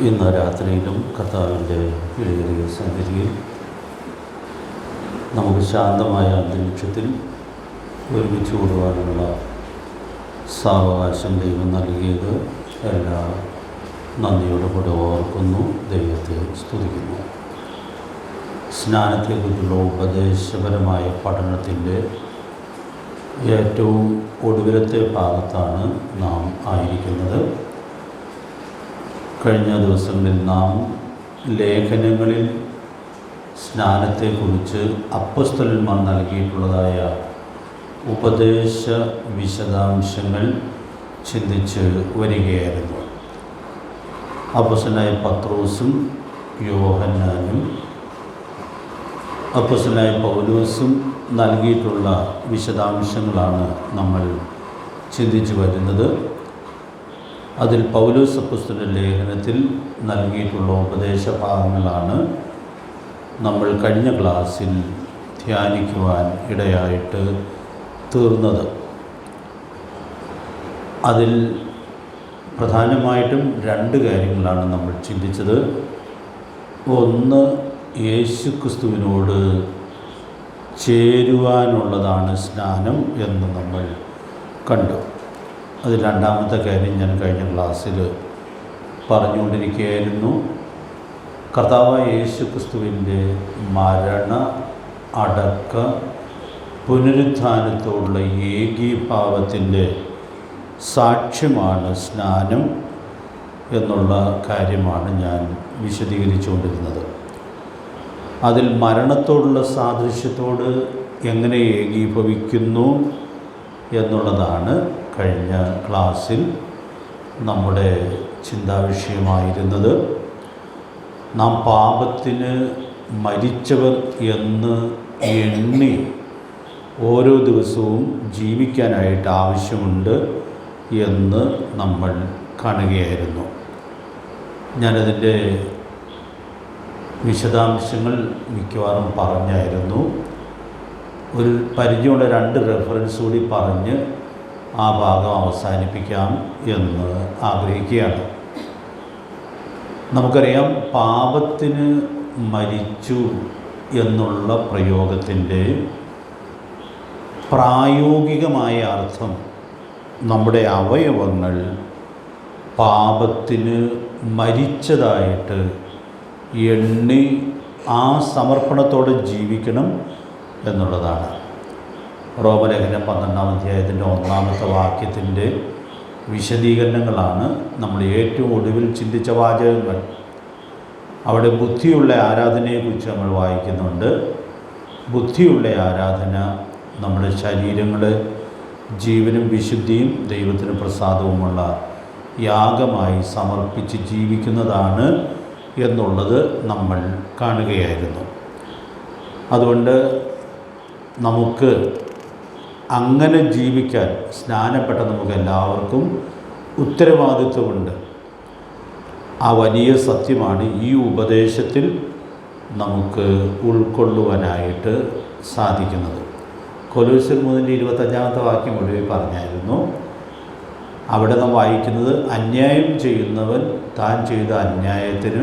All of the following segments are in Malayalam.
ഇന്ന് രാത്രിയിലും കർത്താവിൻ്റെ വിലയേറിയ സന്നിധിയിൽ നമുക്ക് ശാന്തമായ അന്തരീക്ഷത്തിൽ ഒരുമിച്ച് കൂടുവാനുള്ള സാവകാശം ദൈവം നൽകിയത് എല്ലാ നന്ദിയോടുകൂടെ ഓർക്കുന്നു, ദൈവത്തെ സ്തുതിക്കുന്നു. സ്നാനത്തെക്കുറിച്ചുള്ള ഉപദേശപരമായ പഠനത്തിൻ്റെ ഏറ്റവും ഒടുവിലത്തെ ഭാഗത്താണ് നാം ആയിരിക്കുന്നത്. കഴിഞ്ഞ ദിവസങ്ങളിൽ നാം ലേഖനങ്ങളിൽ സ്നാനത്തെക്കുറിച്ച് അപ്പോസ്തലന്മാർ നൽകിയിട്ടുള്ളതായ ഉപദേശ വിശദാംശങ്ങൾ ചിന്തിച്ച് വരികയായിരുന്നു. അപ്പോസ്തലനായ പത്രോസും യോഹന്നാനും അപ്പോസ്തലനായ പൗലോസും നൽകിയിട്ടുള്ള വിശദാംശങ്ങളാണ് നമ്മൾ ചിന്തിച്ചു വരുന്നത്. അതിൽ പൗലോസ് അപ്പോസ്തലന്റെ ലേഖനത്തിൽ നൽകിയിട്ടുള്ള ഉപദേശഭാഗങ്ങളാണ് നമ്മൾ കഴിഞ്ഞ ക്ലാസ്സിൽ ധ്യാനിക്കുവാൻ ഇടയായിട്ട് തീർന്നത്. അതിൽ പ്രധാനമായിട്ടും രണ്ട് കാര്യങ്ങളാണ് നമ്മൾ ചിന്തിച്ചത്. ഒന്ന്, യേശുക്രിസ്തുവിനോട് ചേരുവാനുള്ളതാണ് സ്നാനം എന്ന് നമ്മൾ കണ്ടു. അതിൽ രണ്ടാമത്തെ കാര്യം ഞാൻ കഴിഞ്ഞ ക്ലാസ്സിൽ പറഞ്ഞുകൊണ്ടിരിക്കുകയായിരുന്നു. കർത്താവായ യേശുക്രിസ്തുവിൻ്റെ മരണ, അടക്ക, പുനരുത്ഥാനത്തോടുള്ള ഏകീഭാവത്തിൻ്റെ സാക്ഷ്യമാണ് സ്നാനം എന്നുള്ള കാര്യമാണ് ഞാൻ വിശദീകരിച്ചുകൊണ്ടിരുന്നത്. അതിൽ മരണത്തോടുള്ള സാദൃശ്യത്തോട് എങ്ങനെ ഏകീഭവിക്കുന്നു എന്നുള്ളതാണ് കഴിഞ്ഞ ക്ലാസ്സിൽ നമ്മുടെ ചിന്താവിഷയമായിരുന്നത്. നാം പാപത്തിന് മരിച്ചവർ എന്ന് എണ്ണി ഓരോ ദിവസവും ജീവിക്കാനായിട്ട് ആവശ്യമുണ്ട് എന്ന് നമ്മൾ കാണുകയായിരുന്നു. ഞാനതിൻ്റെ വിശദാംശങ്ങൾ മിക്കവാറും പറഞ്ഞായിരുന്നു. ഒരു പരിചയമുള്ള 2 റെഫറൻസ് കൂടി പറഞ്ഞ് ആ ഭാഗം അവസാനിപ്പിക്കാം എന്ന് ആഗ്രഹിക്കുകയാണ്. നമുക്കറിയാം, പാപത്തിന് മരിച്ചു എന്നുള്ള പ്രയോഗത്തിൻ്റെ പ്രായോഗികമായ അർത്ഥം നമ്മുടെ അവയവങ്ങൾ പാപത്തിന് മരിച്ചതായിട്ട് എണ്ണി ആ സമർപ്പണത്തോടെ ജീവിക്കണം എന്നുള്ളതാണ്. റോമലേഖനം 12-ാം അധ്യായത്തിൻ്റെ 1-ാമത്തെ വാക്യത്തിൻ്റെ വിശദീകരണങ്ങളാണ് നമ്മൾ ഏറ്റവും ഒടുവിൽ ചിന്തിച്ച വാചകങ്ങൾ. അവിടെ ബുദ്ധിയുള്ള ആരാധനയെക്കുറിച്ച് നമ്മൾ വായിക്കുന്നുണ്ട്. ബുദ്ധിയുള്ള ആരാധന നമ്മുടെ ശരീരങ്ങളെ ജീവനും വിശുദ്ധിയും ദൈവത്തിന് പ്രസാദവുമുള്ള യാഗമായി സമർപ്പിച്ച് ജീവിക്കുന്നതാണ് എന്നുള്ളത് നമ്മൾ കാണുകയായിരുന്നു. അതുകൊണ്ട് നമുക്ക് അങ്ങനെ ജീവിക്കാൻ സ്നാനപ്പെട്ട നമുക്ക് എല്ലാവർക്കും ഉത്തരവാദിത്വമുണ്ട്. ആ വലിയ സത്യമാണ് ഈ ഉപദേശത്തിൽ നമുക്ക് ഉൾക്കൊള്ളുവാനായിട്ട് സാധിക്കുന്നത്. കൊലോസ്യർ 3:25 വാക്യം ഒടുവിൽ പറഞ്ഞായിരുന്നു. അവിടെ നാം വായിക്കുന്നത്, അന്യായം ചെയ്യുന്നവൻ താൻ ചെയ്ത അന്യായത്തിന്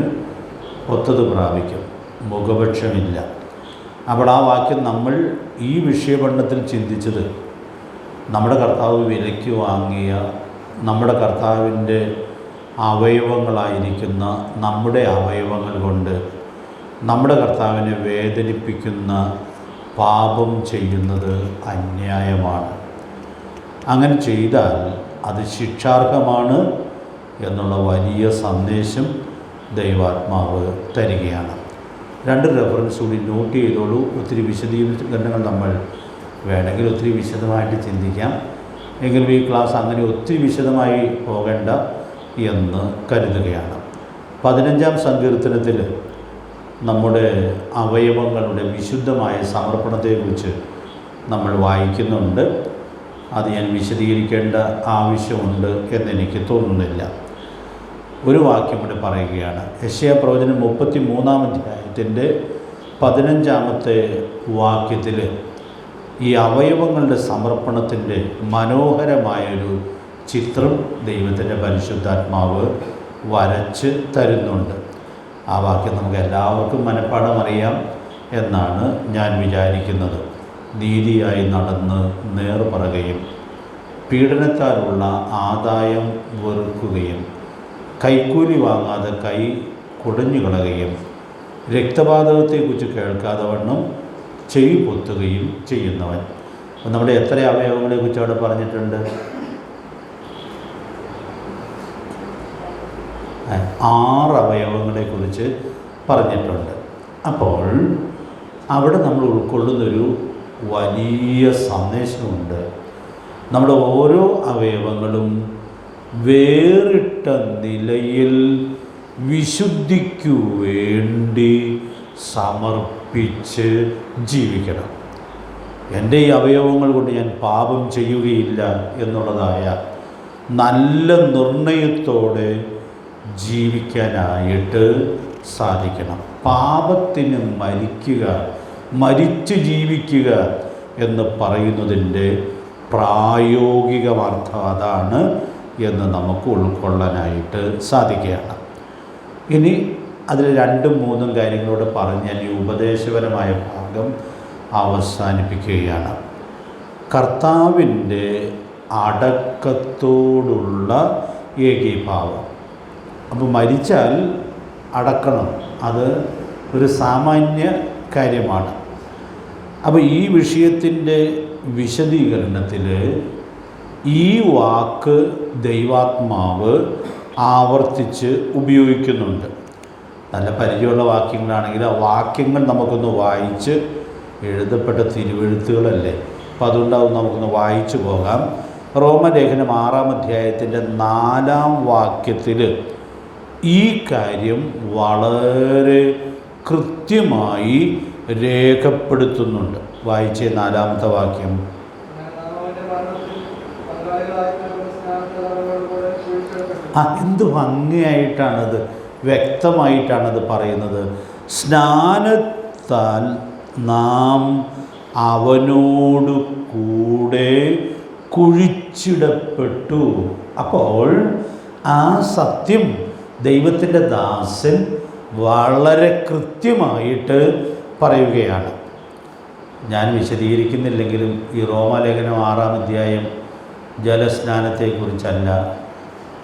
ഒത്തത് പ്രാപിക്കും, മുഖപക്ഷമില്ല. അപ്പോൾ ആ വാക്യം നമ്മൾ ഈ വിഷയപഠനത്തിൽ ചിന്തിച്ചത് നമ്മുടെ കർത്താവ് വിലയ്ക്ക് വാങ്ങിയ, നമ്മുടെ കർത്താവിൻ്റെ അവയവങ്ങളായിരിക്കുന്ന നമ്മുടെ അവയവങ്ങൾ കൊണ്ട് നമ്മുടെ കർത്താവിനെ വേദനിപ്പിക്കുന്ന പാപം ചെയ്യുന്നത് അന്യായമാണ്. അങ്ങനെ ചെയ്താൽ അത് ശിക്ഷാർഹമാണ് എന്നുള്ള വലിയ സന്ദേശം ദൈവാത്മാവ് തരികയാണ്. 2 റെഫറൻസ് കൂടി നോട്ട് ചെയ്തോളൂ. ഒത്തിരി വിശദീകരണങ്ങൾ നമ്മൾ വേണമെങ്കിൽ ഒത്തിരി വിശദമായിട്ട് ചിന്തിക്കാം. എങ്കിലും ഈ ക്ലാസ് അങ്ങനെ ഒത്തിരി വിശദമായി പോകേണ്ട എന്ന് കരുതുകയാണ്. 15-ാം സങ്കീർത്തനത്തിൽ നമ്മുടെ അവയവങ്ങളുടെ വിശുദ്ധമായ സമർപ്പണത്തെക്കുറിച്ച് നമ്മൾ വായിക്കുന്നുണ്ട്. അത് ഞാൻ വിശദീകരിക്കേണ്ട ആവശ്യമുണ്ട് എന്നെനിക്ക് തോന്നുന്നില്ല. ഒരു വാക്യം കൂടെ പറയുകയാണ്. യെശയ്യാ പ്രവചനം 33-ാം അധ്യായത്തിൻ്റെ 15-ാമത്തെ വാക്യത്തിൽ ഈ അവയവങ്ങളുടെ സമർപ്പണത്തിൻ്റെ മനോഹരമായൊരു ചിത്രം ദൈവത്തിൻ്റെ പരിശുദ്ധാത്മാവ് വരച്ച് തരുന്നുണ്ട്. ആ വാക്യം നമുക്ക് എല്ലാവർക്കും മനഃപ്പാഠം അറിയാം എന്നാണ് ഞാൻ വിചാരിക്കുന്നത്. നീതിയായി നടന്ന് നേർ പറയുകയും പീഡനത്താലുള്ള ആദായം വെറുക്കുകയും കൈക്കൂലി വാങ്ങാതെ കൈ കുടഞ്ഞു കളയുകയും രക്തപാതകത്തെക്കുറിച്ച് കേൾക്കാതെ വണ്ണം ചെവി പൊത്തുകയും ചെയ്യുന്നവൻ. അപ്പം നമ്മുടെ എത്ര അവയവങ്ങളെക്കുറിച്ച് അവിടെ പറഞ്ഞിട്ടുണ്ട്? 6 അവയവങ്ങളെക്കുറിച്ച് പറഞ്ഞിട്ടുണ്ട്. അപ്പോൾ അവിടെ നമ്മൾ ഉൾക്കൊള്ളുന്നൊരു വലിയ സന്ദേശമുണ്ട്. നമ്മുടെ ഓരോ അവയവങ്ങളും വേറിട്ട നിലയിൽ വിശുദ്ധിക്കു വേണ്ടി സമർപ്പിച്ച് ജീവിക്കണം. എൻ്റെ ഈ അവയവങ്ങൾ കൊണ്ട് ഞാൻ പാപം ചെയ്യുകയില്ല എന്നുള്ളതായ നല്ല നിർണയത്തോടെ ജീവിക്കാനായിട്ട് സാധിക്കണം. പാപത്തിന് മരിക്കുക, മരിച്ചു ജീവിക്കുക എന്ന് പറയുന്നതിൻ്റെ പ്രായോഗികമർത്ഥം അതാണ് എന്ന് നമുക്ക് ഉൾക്കൊള്ളാനായിട്ട് സാധിക്കുകയാണ്. ഇനി അതിൽ 2-3 കാര്യങ്ങളോട് പറഞ്ഞ് ഞാൻ ഈ ഉപദേശപരമായ ഭാഗം അവസാനിപ്പിക്കുകയാണ്. കർത്താവിൻ്റെ അടക്കത്തോടുള്ള ഏകീഭാവം. അപ്പോൾ മരിച്ചാൽ അടക്കണം, അത് ഒരു സാമാന്യ കാര്യമാണ്. അപ്പോൾ ഈ വിഷയത്തിൻ്റെ വിശദീകരണത്തിൽ ഈ വാക്ക് ദൈവാത്മാവ് ആവർത്തിച്ച് ഉപയോഗിക്കുന്നുണ്ട്. നല്ല പരിചയമുള്ള വാക്യങ്ങളാണെങ്കിൽ ആ വാക്യങ്ങൾ നമുക്കൊന്ന് വായിച്ച്, എഴുതപ്പെട്ട തിരുവെഴുത്തുകളല്ലേ, അപ്പോൾ അതുകൊണ്ടാവും നമുക്കൊന്ന് വായിച്ചു പോകാം. റോമലേഖനം 6-ാം അധ്യായത്തിൻ്റെ 4-ാം വാക്യത്തിൽ ഈ കാര്യം വളരെ കൃത്യമായി രേഖപ്പെടുത്തുന്നുണ്ട്. വായിച്ചേ 4-ാമത്തെ വാക്യം. എന്ത് ഭംഗിയായിട്ടാണത്, വ്യക്തമായിട്ടാണത് പറയുന്നത്. സ്നാനത്താൽ നാം അവനോട് കൂടെ കുഴിച്ചിടപ്പെട്ടു. അപ്പോൾ ആ സത്യം ദൈവത്തിൻ്റെ ദാസൻ വളരെ കൃത്യമായിട്ട് പറയുകയാണ്. ഞാൻ വിശദീകരിക്കുന്നില്ലെങ്കിലും ഈ റോമാലേഖനം 6-ാം അധ്യായം ജലസ്നാനത്തെക്കുറിച്ചല്ല,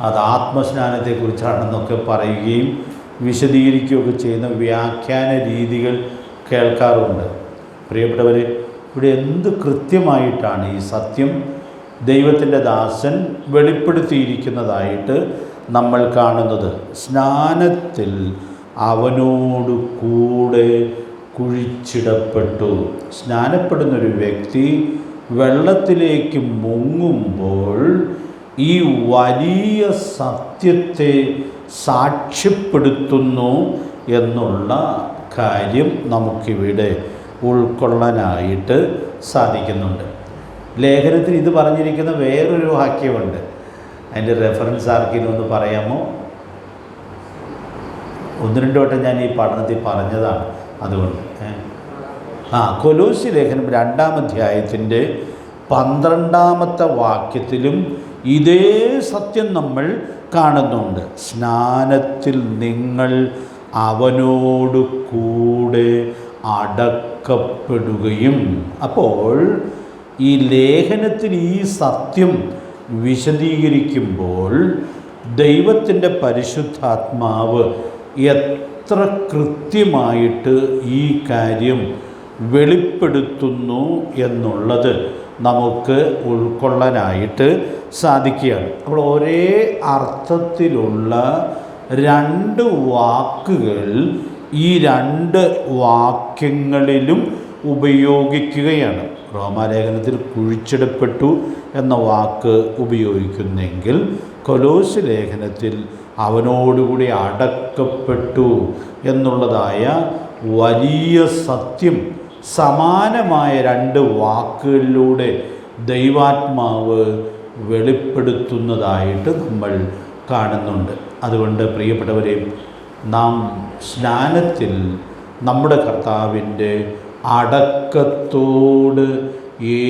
അത് ആത്മസ്നാനത്തെക്കുറിച്ചാണെന്നൊക്കെ പറയുകയും വിശദീകരിക്കുകയൊക്കെ ചെയ്യുന്ന വ്യാഖ്യാന രീതികൾ കേൾക്കാറുണ്ട്. പ്രിയപ്പെട്ടവർ, ഇവിടെ എന്ത് കൃത്യമായിട്ടാണ് ഈ സത്യം ദൈവത്തിൻ്റെ ദാസൻ വെളിപ്പെടുത്തിയിരിക്കുന്നതായിട്ട് നമ്മൾ കാണുന്നത്. സ്നാനത്തിൽ അവനോട് കൂടെ കുഴിച്ചിടപ്പെട്ടു. സ്നാനപ്പെടുന്നൊരു വ്യക്തി വെള്ളത്തിലേക്ക് മുങ്ങുമ്പോൾ ഈ വലിയ സത്യത്തെ സാക്ഷ്യപ്പെടുത്തുന്നു എന്നുള്ള കാര്യം നമുക്കിവിടെ ഉൾക്കൊള്ളാനായിട്ട് സാധിക്കുന്നുണ്ട്. ലേഖനത്തിൽ ഇത് പറഞ്ഞിരിക്കുന്ന വേറൊരു വാക്യമുണ്ട്. അതിൻ്റെ റെഫറൻസ് ആർക്കെങ്കിലും ഒന്ന് പറയാമോ? 1-2 വട്ടം ഞാൻ ഈ പഠനത്തിൽ പറഞ്ഞതാണ്, അതുകൊണ്ട് കൊലോസ്യ ലേഖനം 2-ാം അധ്യായത്തിൻ്റെ 12-ാമത്തെ വാക്യത്തിലും ഇതേ സത്യം നമ്മൾ കാണുന്നുണ്ട്. സ്നാനത്തിൽ നിങ്ങൾ അവനോട് കൂടെ അടക്കപ്പെടുകയും. അപ്പോൾ ഈ ലേഖനത്തിൽ ഈ സത്യം വിശദീകരിക്കുമ്പോൾ ദൈവത്തിൻ്റെ പരിശുദ്ധാത്മാവ് എത്ര കൃത്യമായിട്ട് ഈ കാര്യം വെളിപ്പെടുത്തുന്നു എന്നുള്ളത് നമുക്ക് ഉൾക്കൊള്ളാനായിട്ട് സാധിക്കുകയാണ്. അപ്പോൾ ഒരേ അർത്ഥത്തിലുള്ള 2 വാക്കുകൾ ഈ 2 വാക്യങ്ങളിലും ഉപയോഗിക്കുകയാണ്. റോമാലേഖനത്തിൽ കുഴിച്ചിടപ്പെട്ടു എന്ന വാക്ക് ഉപയോഗിക്കുന്നെങ്കിൽ കൊലോസ്യ ലേഖനത്തിൽ അവനോടുകൂടി അടക്കപ്പെട്ടു എന്നുള്ളതായ വലിയ സത്യം സമാനമായ 2 വാക്കുകളിലൂടെ ദൈവാത്മാവ് വെളിപ്പെടുത്തുന്നതായിട്ട് നമ്മൾ കാണുന്നുണ്ട്. അതുകൊണ്ട് പ്രിയപ്പെട്ടവരെ, നാം സ്നാനത്തിൽ നമ്മുടെ കർത്താവിൻ്റെ അടക്കത്തോട്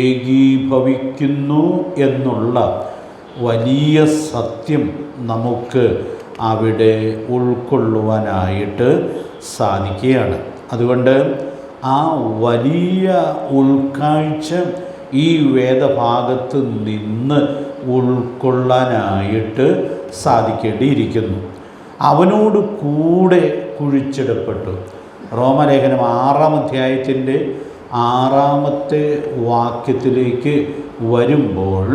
ഏകീഭവിക്കുന്നു എന്നുള്ള വലിയ സത്യം നമുക്ക് അവിടെ ഉൾക്കൊള്ളുവാനായിട്ട് സാധിക്കുകയാണ്. അതുകൊണ്ട് ആ വലിയ ഉൾക്കാഴ്ച ഈ വേദഭാഗത്ത് നിന്ന് ഉൾക്കൊള്ളാനായിട്ട് സാധിക്കേണ്ടിയിരിക്കുന്നു. അവനോട് കൂടെ കുഴിച്ചിടപ്പെട്ടു. റോമലേഖനം 6-ാം അധ്യായത്തിൻ്റെ 6-ാമത്തെ വാക്യത്തിലേക്ക് വരുമ്പോൾ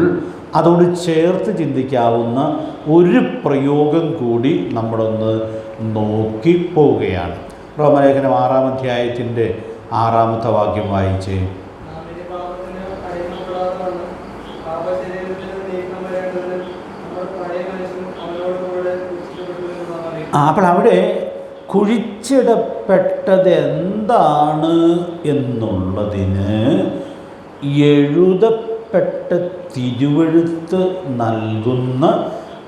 അതോട് ചേർത്ത് ചിന്തിക്കാവുന്ന ഒരു പ്രയോഗം കൂടി നമ്മളൊന്ന് നോക്കി പോവുകയാണ്. റോമലേഖനം 6-ാം അധ്യായത്തിൻ്റെ 6-ാമത്തെ വാക്യം വായിച്ചേ. അപ്പോൾ അവിടെ കുഴിച്ചിടപ്പെട്ടത് എന്താണ് എന്നുള്ളതിന് എഴുതപ്പെട്ട തിരുവെഴുത്ത് നൽകുന്ന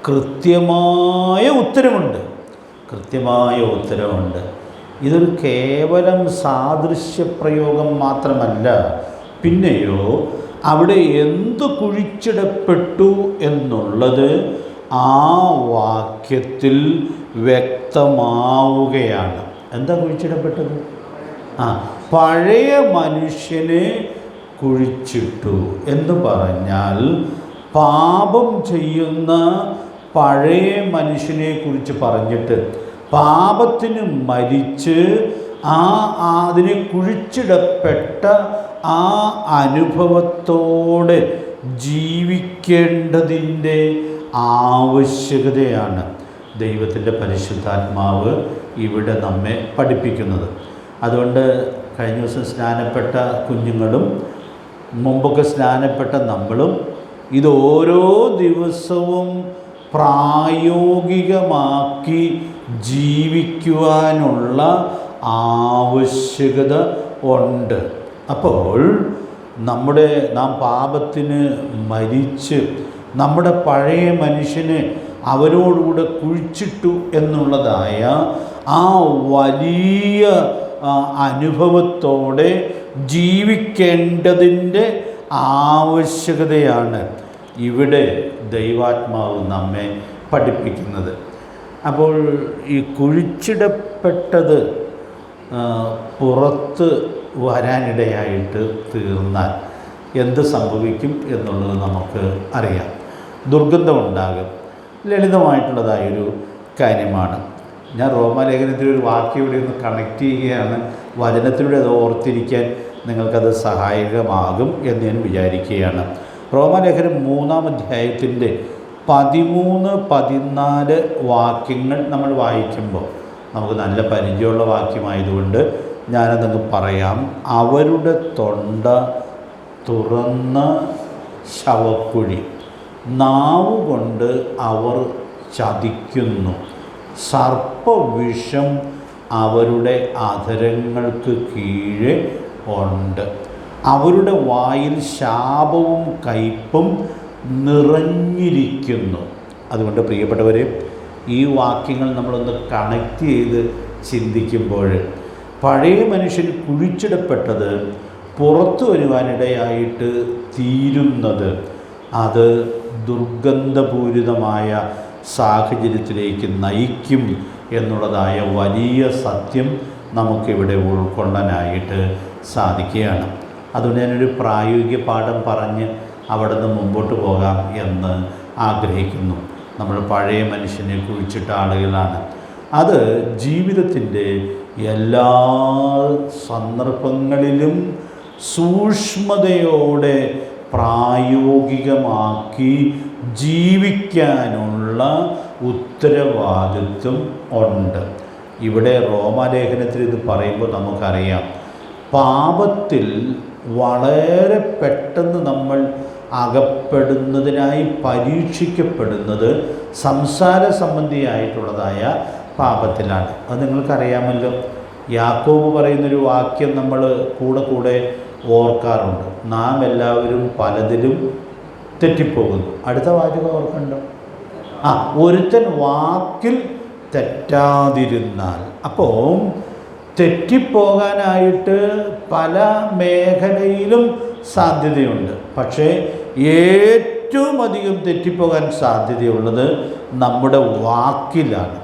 കൃത്യമായ ഉത്തരമുണ്ട്. ഇതൊരു കേവലം സാദൃശ്യപ്രയോഗം മാത്രമല്ല. പിന്നെയോ അവിടെ എന്ത് കുഴിച്ചിടപ്പെട്ടു എന്നുള്ളത് ആ വാക്യത്തിൽ വ്യക്തമാവുകയാണ്. എന്താ കുഴിച്ചിടപ്പെട്ടത്? പഴയ മനുഷ്യനെ കുഴിച്ചിട്ടു എന്ന് പറഞ്ഞാൽ പാപം ചെയ്യുന്ന പഴയ മനുഷ്യനെ കുറിച്ച് പറഞ്ഞിട്ട് പാപത്തിന് മരിച്ച് അതിനെ കുഴിച്ചിടപ്പെട്ട ആ അനുഭവത്തോടെ ജീവിക്കേണ്ടതിൻ്റെ ആവശ്യകതയാണ് ദൈവത്തിൻ്റെ പരിശുദ്ധാത്മാവ് ഇവിടെ നമ്മെ പഠിപ്പിക്കുന്നത്. അതുകൊണ്ട് കഴിഞ്ഞ ദിവസം സ്നാനപ്പെട്ട കുഞ്ഞുങ്ങളും മുമ്പൊക്കെ സ്നാനപ്പെട്ട നമ്മളും ഇത് ഓരോ ദിവസവും പ്രായോഗികമാക്കി ജീവിക്കുവാനുള്ള ആവശ്യകത ഉണ്ട്. അപ്പോൾ നാം പാപത്തിന് മരിച്ച് നമ്മുടെ പഴയ മനുഷ്യനെ അവരോടുകൂടെ കുഴിച്ചിട്ടു എന്നുള്ളതായ ആ വലിയ അനുഭവത്തോടെ ജീവിക്കേണ്ടതിൻ്റെ ആവശ്യകതയാണ് ഇവിടെ ദൈവാത്മാവ് നമ്മെ പഠിപ്പിക്കുന്നത്. അപ്പോൾ ഈ കുഴിച്ചിടപ്പെട്ടത് പുറത്ത് വരാനിടയായിട്ട് തീർന്നാൽ എന്ത് സംഭവിക്കും എന്നുള്ളത് നമുക്ക് അറിയാം. ദുർഗന്ധമുണ്ടാകും. ലളിതമായിട്ടുള്ളതായൊരു കാര്യമാണ്. ഞാൻ റോമാലേഖനത്തിലൊരു ഒരു വാക്യം ഇവിടെ ഒന്ന് കണക്ട് ചെയ്യുകയാണ്. വചനത്തിലൂടെ അത് ഓർത്തിരിക്കാൻ നിങ്ങൾക്കത് സഹായകമാകും എന്ന് ഞാൻ വിചാരിക്കുകയാണ്. റോമാലേഖനം 3-ാം അധ്യായത്തിൻ്റെ 13-14 വാക്യങ്ങൾ നമ്മൾ വായിക്കുമ്പോൾ നമുക്ക് നല്ല പരിചയമുള്ള വാക്യമായതുകൊണ്ട് ഞാനതങ്ങ് പറയാം. അവരുടെ തൊണ്ട തുറന്ന ശവക്കുഴി, നാവുകൊണ്ട് അവർ ചതിക്കുന്നു, സർപ്പവിഷം അവരുടെ അധരങ്ങൾക്ക് കീഴെ ഉണ്ട്, അവരുടെ വായിൽ ശാപവും കയ്പും നിറഞ്ഞിരിക്കുന്നു. അതുകൊണ്ട് പ്രിയപ്പെട്ടവരെ, ഈ വാക്യങ്ങൾ നമ്മളൊന്ന് കണക്ട് ചെയ്ത് ചിന്തിക്കുമ്പോൾ പഴയ മനുഷ്യൻ കുഴിച്ചിടപ്പെട്ടത് പുറത്തു വരുവാനിടയായിട്ട് തീരുന്നത് അത് ദുർഗന്ധപൂരിതമായ സാഹചര്യത്തിലേക്ക് നയിക്കും എന്നുള്ളതായ വലിയ സത്യം നമുക്കിവിടെ ഉൾക്കൊള്ളാനായിട്ട് സാധിക്കുകയാണ്. അതുകൊണ്ട് ഞാനൊരു പ്രായോഗിക പാഠം പറഞ്ഞ് അവിടെ നിന്ന് മുമ്പോട്ട് പോകാം എന്ന് ആഗ്രഹിക്കുന്നു. നമ്മൾ പഴയ മനുഷ്യനെ കുഴിച്ചിട്ട ആളുകളാണ്. അത് ജീവിതത്തിൻ്റെ എല്ലാ സന്ദർഭങ്ങളിലും സൂക്ഷ്മതയോടെ പ്രായോഗികമാക്കി ജീവിക്കാനുള്ള ഉത്തരവാദിത്വം ഉണ്ട്. ഇവിടെ റോമാലേഖനത്തിൽ ഇത് പറയുമ്പോൾ നമുക്കറിയാം, പാപത്തിൽ വളരെ പെട്ടെന്ന് നമ്മൾ അകപ്പെടുന്നതിനായി പരീക്ഷിക്കപ്പെടുന്നത് സംസാര സംബന്ധിയായിട്ടുള്ളതായ പാപത്തിലാണ്. അത് നിങ്ങൾക്കറിയാമല്ലോ. യാക്കോബ് പറയുന്നൊരു വാക്യം നമ്മൾ കൂടെ ഓർക്കാറുണ്ട്. നാം എല്ലാവരും പലതിലും തെറ്റിപ്പോകുന്നു. അടുത്ത വാചകം ഓർക്കണ്ടോ? ഒരുത്തൻ വാക്കിൽ തെറ്റാതിരുന്നാൽ. അപ്പോൾ തെറ്റിപ്പോകാനായിട്ട് പല മേഖലയിലും സാധ്യതയുണ്ട്. പക്ഷേ ഏറ്റവും ഏറ്റവും അധികം തെറ്റിപ്പോകാൻ സാധ്യതയുള്ളത് നമ്മുടെ വാക്കിലാണ്.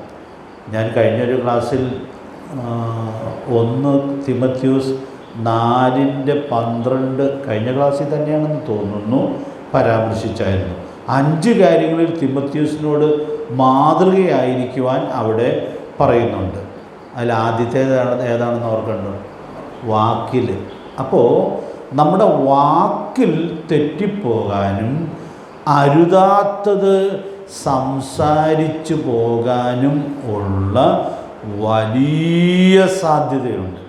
ഞാൻ കഴിഞ്ഞൊരു ക്ലാസ്സിൽ 1 തിമോഥെയോസ് 4:12 കഴിഞ്ഞ ക്ലാസ്സിൽ തന്നെയാണെന്ന് തോന്നുന്നു പരാമർശിച്ചായിരുന്നു. 5 കാര്യങ്ങളിൽ തിമോഥെയോസിനോട് മാതൃകയായിരിക്കുവാൻ അവിടെ പറയുന്നുണ്ട്. അതിൽ ഏതാണെന്ന് ഓർക്കണ്ടോ? വാക്കിൽ. അപ്പോൾ നമ്മുടെ വാക്കിൽ തെറ്റിപ്പോകാനും അരുതാത്തത് സംസാരിച്ചു പോകാനും ഉള്ള വലിയ സാധ്യതയുണ്ട്.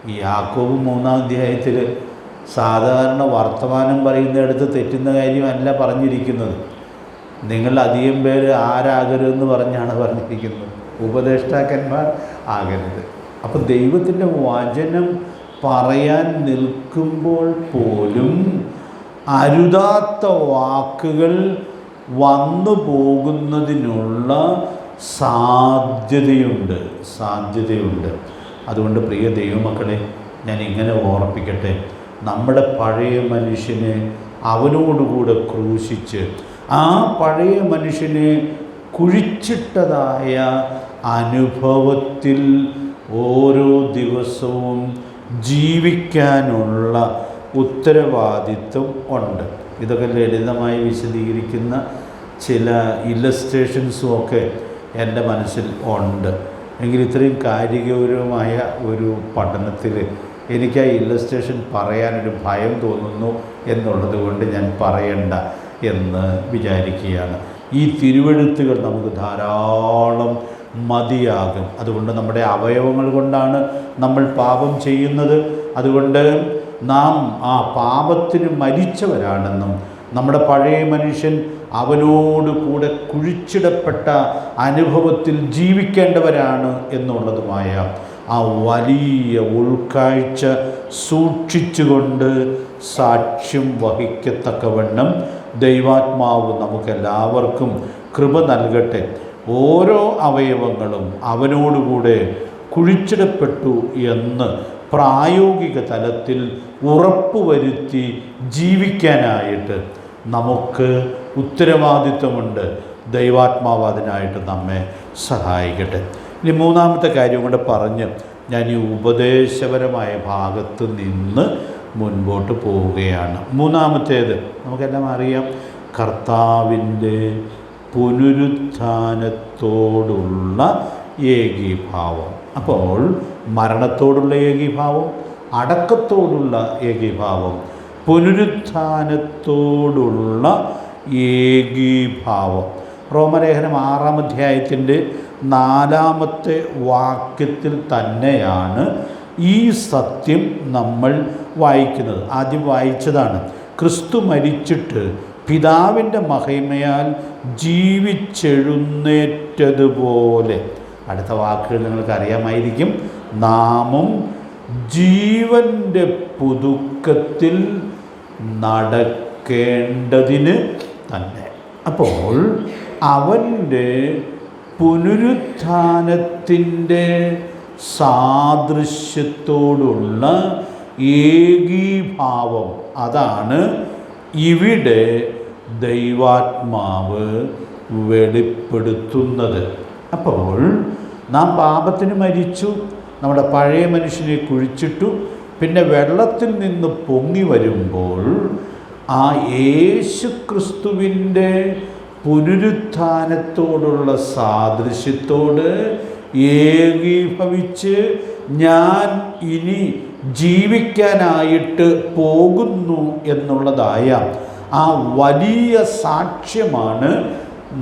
ഈ യാക്കോബ് 3-ാം അധ്യായത്തിൽ സാധാരണ വർത്തമാനം പറയുന്നിടത്ത് തെറ്റുന്ന കാര്യമല്ല പറഞ്ഞിരിക്കുന്നത്. നിങ്ങൾ അധികം പേര് ആരാകരുതെന്ന് പറഞ്ഞാണ് പറഞ്ഞിരിക്കുന്നത്, ഉപദേഷ്ടാക്കന്മാർ ആകരുത്. അപ്പോൾ ദൈവത്തിൻ്റെ വചനം പറയാൻ നിൽക്കുമ്പോൾ പോലും അരുതാത്ത വാക്കുകൾ വന്നു പോകുന്നതിനുള്ള സാധ്യതയുണ്ട്. അതുകൊണ്ട് പ്രിയ ദൈവമക്കളെ, ഞാൻ ഇങ്ങനെ ഓർപ്പിക്കട്ടെ, നമ്മുടെ പഴയ മനുഷ്യനെ അവനോടുകൂടെ ക്രൂശിച്ച് ആ പഴയ മനുഷ്യനെ കുഴിച്ചിട്ടതായ അനുഭവത്തിൽ ഓരോ ദിവസവും ജീവിക്കാനുള്ള ഉത്തരവാദിത്വം ഉണ്ട്. ഇതൊക്കെ ലളിതമായി വിശദീകരിക്കുന്ന ചില ഇല്ലസ്ട്രേഷൻസും ഒക്കെ എൻ്റെ മനസ്സിൽ ഉണ്ട്. എങ്കിൽ ഇത്രയും കാര്യഗൗരവമായ ഒരു പഠനത്തിൽ എനിക്ക് ആ ഇല്ലസ്ട്രേഷൻ പറയാനൊരു ഭയം തോന്നുന്നു എന്നുള്ളത് കൊണ്ട് ഞാൻ പറയണ്ട എന്ന് വിചാരിക്കുകയാണ്. ഈ തിരുവെഴുത്തുകൾ നമുക്ക് ധാരാളം മതിയാകും. അതുകൊണ്ട് നമ്മുടെ അവയവങ്ങൾ കൊണ്ടാണ് നമ്മൾ പാപം ചെയ്യുന്നത്. അതുകൊണ്ട് നാം ആ പാപത്തിന് മരിച്ചവരാണെന്നും നമ്മുടെ പഴയ മനുഷ്യൻ അവനോട് കൂടെ കുഴിച്ചിടപ്പെട്ട അനുഭവത്തിൽ ജീവിക്കേണ്ടവരാണ് എന്നുള്ളതുമായ ആ വലിയ ഉൾക്കാഴ്ച സൂക്ഷിച്ചുകൊണ്ട് സാക്ഷ്യം വഹിക്കത്തക്കവണ്ണം ദൈവാത്മാവ് നമുക്കെല്ലാവർക്കും കൃപ നൽകട്ടെ. ഓരോ അവയവങ്ങളും അവനോടുകൂടെ കുഴിച്ചിടപ്പെട്ടു എന്ന് പ്രായോഗിക തലത്തിൽ ഉറപ്പുവരുത്തി ജീവിക്കാനായിട്ട് നമുക്ക് ഉത്തരവാദിത്വമുണ്ട്. ദൈവാത്മാവ് അതിനായിട്ട് നമ്മെ സഹായിക്കട്ടെ. ഇനി 3-ാമത്തെ കാര്യം കൂടെ പറഞ്ഞ് ഞാൻ ഈ ഉപദേശപരമായ ഭാഗത്ത് നിന്ന് മുൻപോട്ട് പോവുകയാണ്. 3-ാമത്തേത് നമുക്കെല്ലാം അറിയാം, കർത്താവിൻ്റെ പുനരുത്ഥാനത്തോടുള്ള ഏകീഭാവം. അപ്പോൾ മരണത്തോടുള്ള ഏകീഭാവം, അടക്കത്തോടുള്ള ഏകീഭാവം, പുനരുത്ഥാനത്തോടുള്ള ഏകീഭാവം. റോമലേഖനം 6-ാം അധ്യായത്തിൻ്റെ 4-ാമത്തെ വാക്യത്തിൽ തന്നെയാണ് ഈ സത്യം നമ്മൾ വായിക്കുന്നത്. ആദ്യം വായിച്ചതാണ്, ക്രിസ്തു മരിച്ചിട്ട് പിതാവിൻ്റെ മഹിമയാൽ ജീവിച്ചെഴുന്നേറ്റതുപോലെ. അടുത്ത വാക്കുകൾ നിങ്ങൾക്ക് അറിയാമായിരിക്കും, നാമും ജീവൻ്റെ പുതുക്കത്തിൽ നടക്കേണ്ടതിന് തന്നെ. അപ്പോൾ അവൻ്റെ പുനരുത്ഥാനത്തിൻ്റെ സാദൃശ്യത്തോടുള്ള ഏകീഭാവം, അതാണ് ഇവിടെ ദൈവാത്മാവ് വെളിപ്പെടുത്തുന്നത്. അപ്പോൾ നാം പാപത്തിന് മരിച്ചു, നമ്മുടെ പഴയ മനുഷ്യനെ കുഴിച്ചിട്ടു, പിന്നെ വെള്ളത്തിൽ നിന്ന് പൊങ്ങി വരുമ്പോൾ ആ യേശു ക്രിസ്തുവിൻ്റെ പുനരുത്ഥാനത്തോടുള്ള സാദൃശ്യത്തോട് ഏകീഭവിച്ച് ഞാൻ ഇനി ജീവിക്കാനായിട്ട് പോകുന്നു എന്നുള്ളതായ ആ വലിയ സാക്ഷ്യമാണ്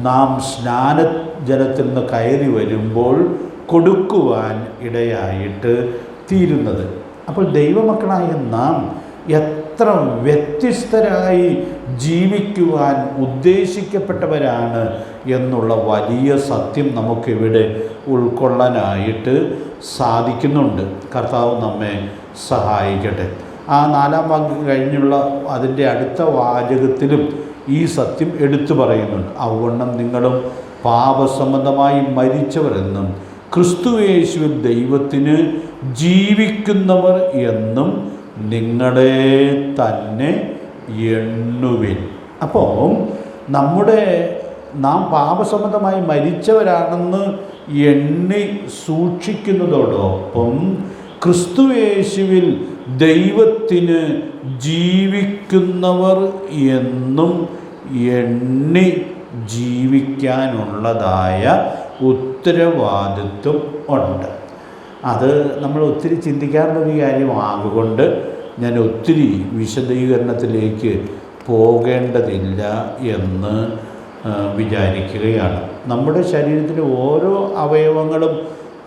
നാം സ്നാനജലത്തിൽ നിന്ന് കയറി വരുമ്പോൾ കൊടുക്കുവാൻ ഇടയായിട്ട് തീരുന്നത്. അപ്പോൾ ദൈവമക്കളായ നാം എത്ര വ്യത്യസ്തരായി ജീവിക്കുവാൻ ഉദ്ദേശിക്കപ്പെട്ടവരാണ് എന്നുള്ള വലിയ സത്യം നമുക്കിവിടെ ഉൾക്കൊള്ളാനായിട്ട് സാധിക്കുന്നുണ്ട്. കർത്താവ് നമ്മെ സഹായിക്കട്ടെ. ആ 4-ാം വാക്യം കഴിഞ്ഞുള്ള അതിൻ്റെ അടുത്ത വാചകത്തിലും ഈ സത്യം എടുത്തു പറയുന്നുണ്ട്. അവണ്ണം നിങ്ങളും പാപസംബന്ധമായി മരിച്ചവരെന്നും ക്രിസ്തുയേശുവിൽ ദൈവത്തിന് ജീവിക്കുന്നവർ എന്നും നിങ്ങളെ തന്നെ എണ്ണുവിൻ. അപ്പോൾ നാം പാപസംബന്ധമായി മരിച്ചവരാണെന്ന് എണ്ണി സൂക്ഷിക്കുന്നതോടൊപ്പം ക്രിസ്തുയേശുവിൽ ദൈവത്തിന് ജീവിക്കുന്നവർ എന്നും എണ്ണി ജീവിക്കാനുള്ളതായ ഉത്തരവാദിത്വം ഉണ്ട്. അത് നമ്മൾ ഒത്തിരി ചിന്തിക്കാറുള്ളൊരു കാര്യമാകൊണ്ട് ഞാൻ ഒത്തിരി വിശദീകരണത്തിലേക്ക് പോകേണ്ടതില്ല എന്ന് വിചാരിക്കുകയാണ്. നമ്മുടെ ശരീരത്തിലെ ഓരോ അവയവങ്ങളും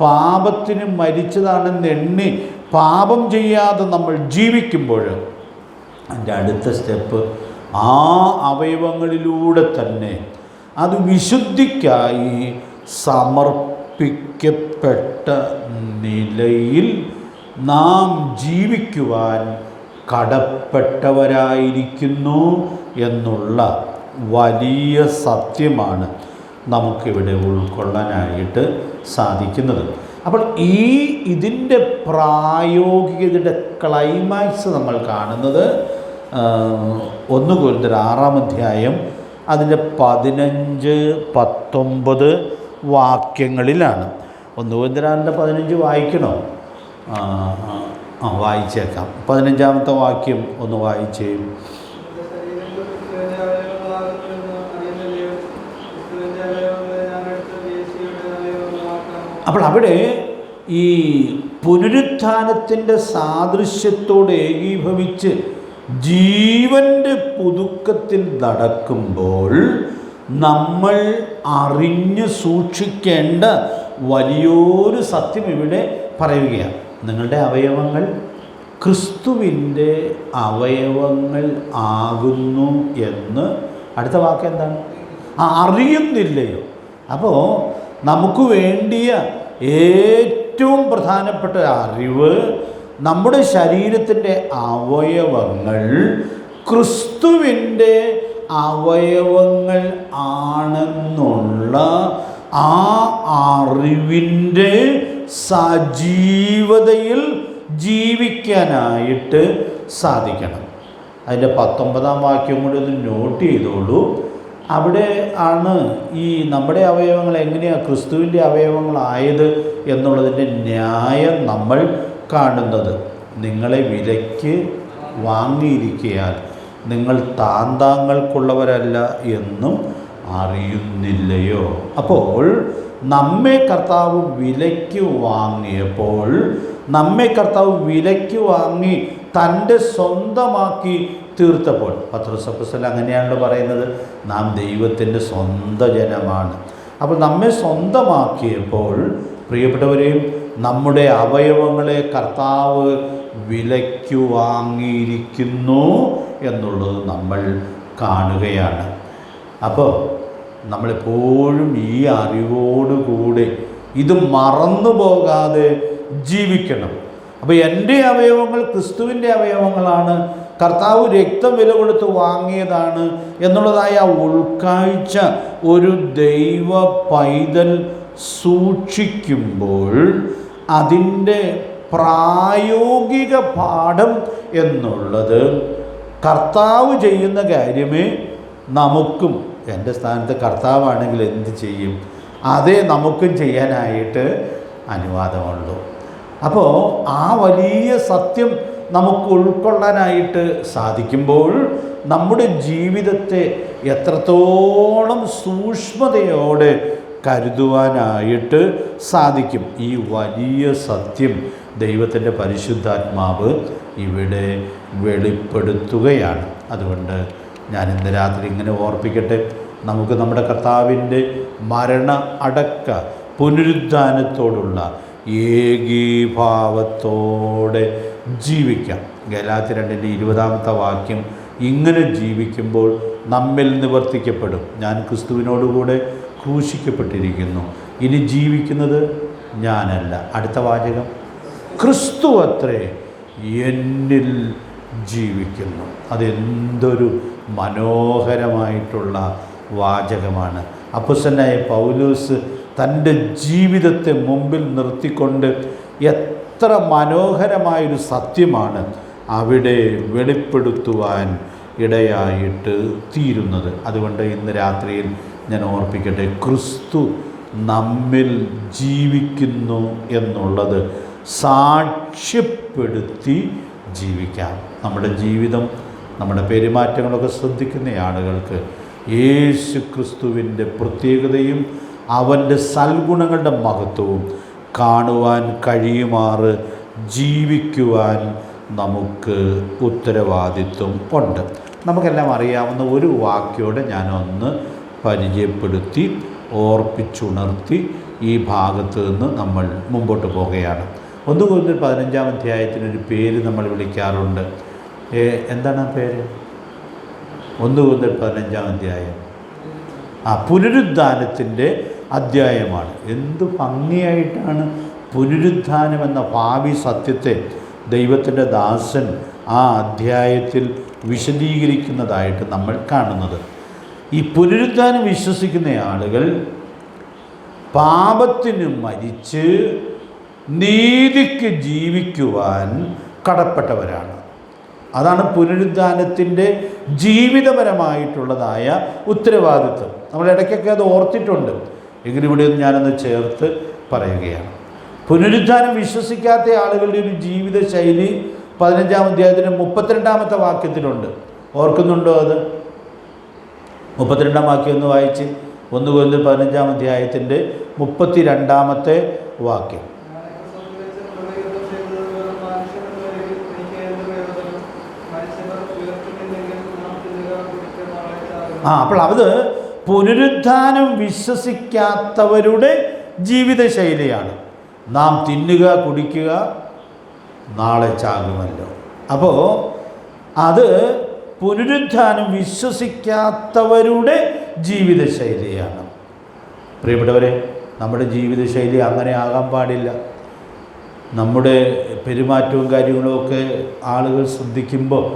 പാപത്തിന് മരിച്ചതാണെന്ന് എണ്ണി പാപം ചെയ്യാതെ നമ്മൾ ജീവിക്കുമ്പോൾ അതിൻ്റെ അടുത്ത സ്റ്റെപ്പ് ആ അവയവങ്ങളിലൂടെ തന്നെ അത് വിശുദ്ധിക്കായി സമർപ്പിക്കപ്പെട്ട നിലയിൽ നാം ജീവിക്കുവാൻ കടപ്പെട്ടവരായിരിക്കുന്നു എന്നുള്ള വലിയ സത്യമാണ് നമുക്കിവിടെ ഉൾക്കൊള്ളാനായിട്ട് സാധിക്കുന്നത്. അപ്പോൾ ഇതിൻ്റെ പ്രായോഗികതയുടെ ക്ലൈമാക്സ് നമ്മൾ കാണുന്നത് 1 കൊരിന്ത്യർ 6-ാം അധ്യായം അതിൻ്റെ 15-19 വാക്യങ്ങളിലാണ്. 1 കൊരിന്ത്യർ 6-ന്റെ 15 വായിക്കണോ? വായിച്ചേക്കാം. 15-ാമത്തെ വാക്യം ഒന്ന് വായിച്ചേ. അപ്പോൾ അവിടെ ഈ പുനരുത്ഥാനത്തിൻ്റെ സാദൃശ്യത്തോട് ഏകീഭവിച്ച് ജീവൻ്റെ പുതുക്കത്തിൽ നടക്കുമ്പോൾ നമ്മൾ അറിഞ്ഞു സൂക്ഷിക്കേണ്ട വലിയൊരു സത്യം ഇവിടെ പറയുകയാണ്. നിങ്ങളുടെ അവയവങ്ങൾ ക്രിസ്തുവിൻ്റെ അവയവങ്ങൾ ആകുന്നു എന്ന് അടുത്ത വാക്ക് എന്താണ്? അറിയുന്നില്ലയോ? അപ്പോൾ നമുക്ക് വേണ്ടിയ ഏറ്റവും പ്രധാനപ്പെട്ട അറിവ് നമ്മുടെ ശരീരത്തിൻ്റെ അവയവങ്ങൾ ക്രിസ്തുവിൻ്റെ അവയവങ്ങൾ ആണെന്നുള്ള ആ അറിവിൻ്റെ സജീവതയിൽ ജീവിക്കാനായിട്ട് സാധിക്കണം. അതിൻ്റെ 19-ാം വാക്യം കൂടി ഒന്ന് നോട്ട് ചെയ്തോളൂ. അവിടെ ആണ് ഈ നമ്മുടെ അവയവങ്ങൾ എങ്ങനെയാണ് ക്രിസ്തുവിൻ്റെ അവയവങ്ങളായത് എന്നുള്ളതിൻ്റെ ന്യായം നമ്മൾ കാണുന്നത്. നിങ്ങളെ വിലയ്ക്ക് വാങ്ങിയിരിക്കയാൽ നിങ്ങൾ താന്താങ്ങൾക്കുള്ളവരല്ല എന്നും അറിയുന്നില്ലയോ? അപ്പോൾ നമ്മെ കർത്താവ് വിലയ്ക്ക് വാങ്ങിയപ്പോൾ, നമ്മെ കർത്താവ് വിലയ്ക്ക് വാങ്ങി തൻ്റെ സ്വന്തമാക്കി തീർത്തപ്പോൾ, പത്രോസ് അപ്പോസ്തലൻ അങ്ങനെയാണല്ലോ പറയുന്നത്, നാം ദൈവത്തിൻ്റെ സ്വന്തം ജനമാണ്. അപ്പോൾ നമ്മെ സ്വന്തമാക്കിയപ്പോൾ പ്രിയപ്പെട്ടവരെയും നമ്മുടെ അവയവങ്ങളെ കർത്താവ് വിലയ്ക്ക് വാങ്ങിയിരിക്കുന്നു എന്നുള്ളത് നമ്മൾ കാണുകയാണ്. അപ്പോൾ നമ്മളെപ്പോഴും ഈ അറിവോടുകൂടി ഇത് മറന്നു പോകാതെ ജീവിക്കണം. അപ്പോൾ എൻ്റെ അവയവങ്ങൾ ക്രിസ്തുവിൻ്റെ അവയവങ്ങളാണ്, കർത്താവ് രക്തം വില കൊടുത്ത് വാങ്ങിയതാണ് എന്നുള്ളതായ ഉൾക്കാഴ്ച ഒരു ദൈവ പൈതൽ സൂക്ഷിക്കുമ്പോൾ അതിൻ്റെ പ്രായോഗിക പാഠം എന്നുള്ളത് കർത്താവ് ചെയ്യുന്ന കാര്യമേ നമുക്കും, എൻ്റെ സ്ഥാനത്ത് കർത്താവാണെങ്കിൽ എന്ത് ചെയ്യും, അതേ നമുക്കും ചെയ്യാനായിട്ട് അനുവാദമുള്ളൂ. അപ്പോൾ ആ വലിയ സത്യം നമുക്ക് ഉൾക്കൊള്ളാനായിട്ട് സാധിക്കുമ്പോൾ നമ്മുടെ ജീവിതത്തെ എത്രത്തോളം സൂക്ഷ്മതയോടെ കരുതുവാനായിട്ട് സാധിക്കും. ഈ വലിയ സത്യം ദൈവത്തിൻ്റെ പരിശുദ്ധാത്മാവ് ഇവിടെ വെളിപ്പെടുത്തുകയാണ്. അതുകൊണ്ട് ഞാൻ ഇന്ന് രാത്രി ഇങ്ങനെ ഓർപ്പിക്കട്ടെ, നമുക്ക് നമ്മുടെ കർത്താവിൻ്റെ മരണ അടക്ക പുനരുദ്ധാനത്തോടുള്ള ഏകീഭാവത്തോടെ ജീവിക്കാം. ഗലാത്യർ 2:20 വാക്യം ഇങ്ങനെ ജീവിക്കുമ്പോൾ നമ്മിൽ നിവർത്തിക്കപ്പെടും, ഞാൻ ക്രിസ്തുവിനോടുകൂടെ ക്രൂശിക്കപ്പെട്ടിരിക്കുന്നു, ഇനി ജീവിക്കുന്നത് ഞാനല്ല. അടുത്ത വാചകം, ക്രിസ്തു അത്രേ എന്നിൽ ജീവിക്കുന്നു. അതെന്തൊരു മനോഹരമായിട്ടുള്ള വാചകമാണ്. അപ്പോസ്തലനായ പൗലോസ് തൻ്റെ ജീവിതത്തെ മുമ്പിൽ നിർത്തിക്കൊണ്ട് എത്ര മനോഹരമായൊരു സത്യമാണ് അവിടെ വെളിപ്പെടുത്തുവാൻ ഇടയായിട്ട് തീരുന്നത്. അതുകൊണ്ട് ഇന്ന് രാത്രിയിൽ ഞാൻ ഓർപ്പിക്കട്ടെ, ക്രിസ്തു നമ്മിൽ ജീവിക്കുന്നു എന്നുള്ളത് സാക്ഷ്യപ്പെടുത്തി ജീവിക്കാം. നമ്മുടെ ജീവിതം, നമ്മുടെ പെരുമാറ്റങ്ങളൊക്കെ ശ്രദ്ധിക്കുന്ന ആളുകൾക്ക് യേശു ക്രിസ്തുവിൻ്റെ പ്രത്യേകതയും അവൻ്റെ സൽഗുണങ്ങളുടെ മഹത്വവും കാണുവാൻ കഴിയുമാറ് ജീവിക്കുവാൻ നമുക്ക് ഉത്തരവാദിത്വം ഉണ്ട്. നമുക്കെല്ലാം അറിയാവുന്ന ഒരു വാക്യോടെ ഞാനൊന്ന് പരിചയപ്പെടുത്തി ഓർപ്പിച്ചുണർത്തി ഈ ഭാഗത്ത് നിന്ന് നമ്മൾ മുമ്പോട്ട് പോവുകയാണ്. 1 കൊരിന്ത്യർ 15-ാം അധ്യായത്തിനൊരു പേര് നമ്മൾ വിളിക്കാറുണ്ട്. എന്താണ് ആ പേര്? 1 കൊരിന്ത്യർ 15-ാം അധ്യായം പുനരുദ്ധാനത്തിൻ്റെ അധ്യായമാണ്. എന്തു ഭംഗിയായിട്ടാണ് പുനരുദ്ധാനം എന്ന ഭാവി സത്യത്തെ ദൈവത്തിൻ്റെ ദാസൻ ആ അധ്യായത്തിൽ വിശദീകരിക്കുന്നതായിട്ട് നമ്മൾ കാണുന്നത്. ഈ പുനരുദ്ധാനം വിശ്വസിക്കുന്ന ആളുകൾ പാപത്തിന് മരിച്ച് നീതിക്ക് ജീവിക്കുവാൻ കടപ്പെട്ടവരാണ്. അതാണ് പുനരുദ്ധാനത്തിൻ്റെ ജീവിതപരമായിട്ടുള്ളതായ ഉത്തരവാദിത്വം. നമ്മൾ ഇടയ്ക്കൊക്കെ അത് ഓർത്തിട്ടുണ്ട്, എങ്കിലും ഇവിടെ ഞാനൊന്ന് ചേർത്ത് പറയുകയാണ്. പുനരുദ്ധാനം വിശ്വസിക്കാത്ത ആളുകളുടെ ഒരു ജീവിത ശൈലി 15-ാം അധ്യായത്തിൻ്റെ 32-ാമത്തെ വാക്യത്തിലുണ്ട്. ഓർക്കുന്നുണ്ടോ? അത് 32-ാം വാക്യം ഒന്ന് വായിച്ച്. 1 കൊരിന്ത്യർ 15-ാം അധ്യായത്തിൻ്റെ 32-ാമത്തെ വാക്യം. അപ്പോൾ അത് പുനരുദ്ധാനം വിശ്വസിക്കാത്തവരുടെ ജീവിതശൈലിയാണ്. നാം തിന്നുക, കുടിക്കുക, നാളെ ചാകുമല്ലോ. അപ്പോൾ അത് പുനരുദ്ധാനം വിശ്വസിക്കാത്തവരുടെ ജീവിതശൈലിയാണ്. പ്രിയപ്പെട്ടവരെ, നമ്മുടെ ജീവിതശൈലി അങ്ങനെ ആകാൻ പാടില്ല. നമ്മുടെ പെരുമാറ്റവും കാര്യങ്ങളുമൊക്കെ ആളുകൾ ശ്രദ്ധിക്കുമ്പോൾ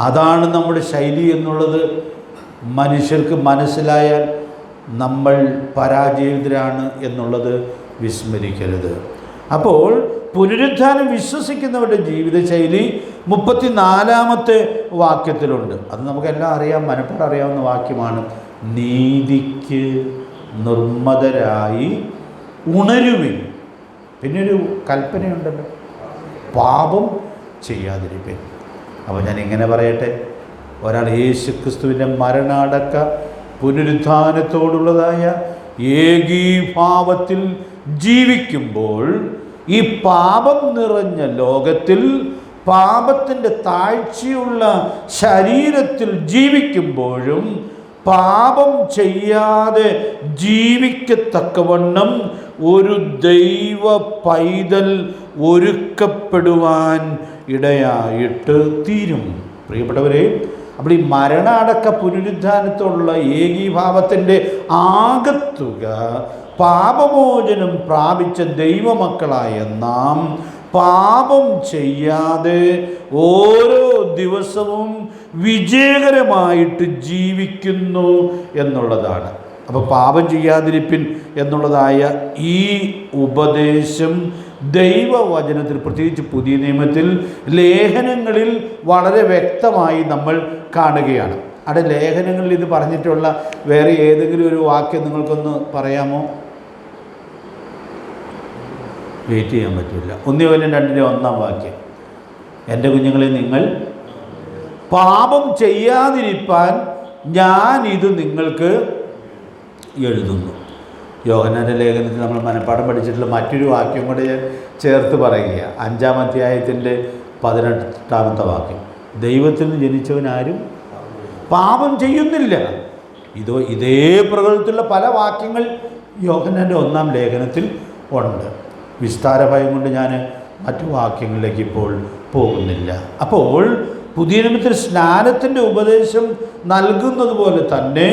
അതാണ് നമ്മുടെ ശൈലി എന്നുള്ളത് മനുഷ്യർക്ക് മനസ്സിലായാൽ നമ്മൾ പരാജയിതരാണ് എന്നുള്ളത് വിസ്മരിക്കരുത്. അപ്പോൾ പുനരുദ്ധാനം വിശ്വസിക്കുന്നവരുടെ ജീവിതശൈലി 34-ാമത്തെ വാക്യത്തിലുണ്ട്. അത് നമുക്കെല്ലാം അറിയാം, മനപ്പാട് അറിയാവുന്ന വാക്യമാണ്. നീതിക്ക് നിർമ്മതരായി ഉണരുവിൻ. പിന്നൊരു കൽപ്പനയുണ്ടല്ലോ, പാപം ചെയ്യാതിരിപ്പിൻ. അപ്പോൾ ഞാൻ ഇങ്ങനെ പറയട്ടെ, ഒരാൾ യേശുക്രിസ്തുവിൻ്റെ മരണാടക്ക പുനരുദ്ധാനത്തോടുള്ളതായ ഏകീഭാവത്തിൽ ജീവിക്കുമ്പോൾ ഈ പാപം നിറഞ്ഞ ലോകത്തിൽ, പാപത്തിൻ്റെ താഴ്ചയുള്ള ശരീരത്തിൽ ജീവിക്കുമ്പോഴും പാപം ചെയ്യാതെ ജീവിക്കത്തക്കവണ്ണം ഒരു ദൈവ പൈതൽ ഒരുക്കപ്പെടുവാൻ ഇടയായിട്ട് തീരും. പ്രിയപ്പെട്ടവരെ, അപ്പോൾ ഈ മരണാടക്ക പുനരുദ്ധാനത്തോടുള്ള ഏകീഭാവത്തിൻ്റെ ആകത്തുക പാപമോചനം പ്രാപിച്ച ദൈവമക്കളായ നാം പാപം ചെയ്യാതെ ഓരോ ദിവസവും വിജയകരമായിട്ട് ജീവിക്കുന്നു എന്നുള്ളതാണ്. അപ്പോൾ പാപം ചെയ്യാതിരിപ്പിൻ എന്നുള്ളതായ ഈ ഉപദേശം ദൈവവചനത്തിൽ, പ്രത്യേകിച്ച് പുതിയ നിയമത്തിൽ ലേഖനങ്ങളിൽ വളരെ വ്യക്തമായി നമ്മൾ കാണുകയാണ്. അവിടെ ലേഖനങ്ങളിൽ ഇത് പറഞ്ഞിട്ടുള്ള വേറെ ഏതെങ്കിലും ഒരു വാക്യം നിങ്ങൾക്കൊന്ന് പറയാമോ? വെയിറ്റ് ചെയ്യാൻ പറ്റില്ല. 1 യോഹന്നാൻ 2:1 വാക്യം. എൻ്റെ കുഞ്ഞുങ്ങളെ, നിങ്ങൾ പാപം ചെയ്യാതിരിപ്പാൻ ഞാൻ ഇത് നിങ്ങൾക്ക് എഴുതുന്നു. യോഹന്നാൻ്റെ ലേഖനത്തിൽ നമ്മൾ മനപ്പാഠം പഠിച്ചിട്ടുള്ള മറ്റൊരു വാക്യം കൂടെ ഞാൻ ചേർത്ത് പറയുക. 5-ാം അധ്യായത്തിൻ്റെ 18-ാമത്തെ വാക്യം. ദൈവത്തിൽ നിന്ന് ജനിച്ചവനാരും പാപം ചെയ്യുന്നില്ല. ഇതേ പ്രകൃതത്തിലുള്ള പല വാക്യങ്ങൾ യോഹന്നാൻ്റെ 1-ാം ലേഖനത്തിൽ ഉണ്ട്. വിസ്താര ഭയം കൊണ്ട് ഞാൻ മറ്റു വാക്യങ്ങളിലേക്ക് ഇപ്പോൾ പോകുന്നില്ല. അപ്പോൾ പുതിയ നിയമത്തിൽ സ്നാനത്തിൻ്റെ ഉപദേശം നൽകുന്നത് പോലെ തന്നെ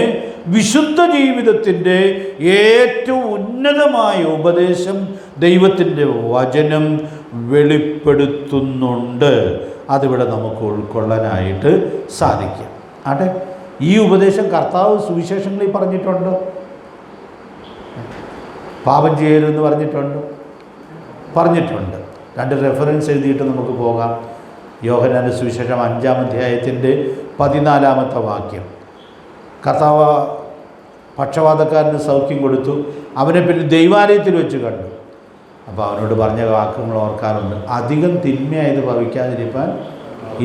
വിശുദ്ധ ജീവിതത്തിൻ്റെ ഏറ്റവും ഉന്നതമായ ഉപദേശം ദൈവത്തിൻ്റെ വചനം വെളിപ്പെടുത്തുന്നുണ്ട്. അതിവിടെ നമുക്ക് ഉൾക്കൊള്ളാനായിട്ട് സാധിക്കും. ആട്ടെ, ഈ ഉപദേശം കർത്താവ് സുവിശേഷങ്ങളിൽ പറഞ്ഞിട്ടുണ്ടോ? പാപം ചെയ്യരുതെന്ന് പറഞ്ഞിട്ടുണ്ട്. 2 റെഫറൻസ് എഴുതിയിട്ട് നമുക്ക് പോകാം. യോഹന്നാന്റെ സുവിശേഷം 5-ാം അധ്യായത്തിൻ്റെ 14-ാമത്തെ വാക്യം. കർത്താവ് പക്ഷവാതക്കാരന് സൗഖ്യം കൊടുത്തു. അവനെ പിന്നെ ദൈവാലയത്തിൽ വെച്ച് കണ്ടു. അപ്പോൾ അവനോട് പറഞ്ഞ വാക്കുകൾ ഓർക്കാറുണ്ട്. അധികം തിന്മയായത് ഭവിക്കാതിരിക്കാൻ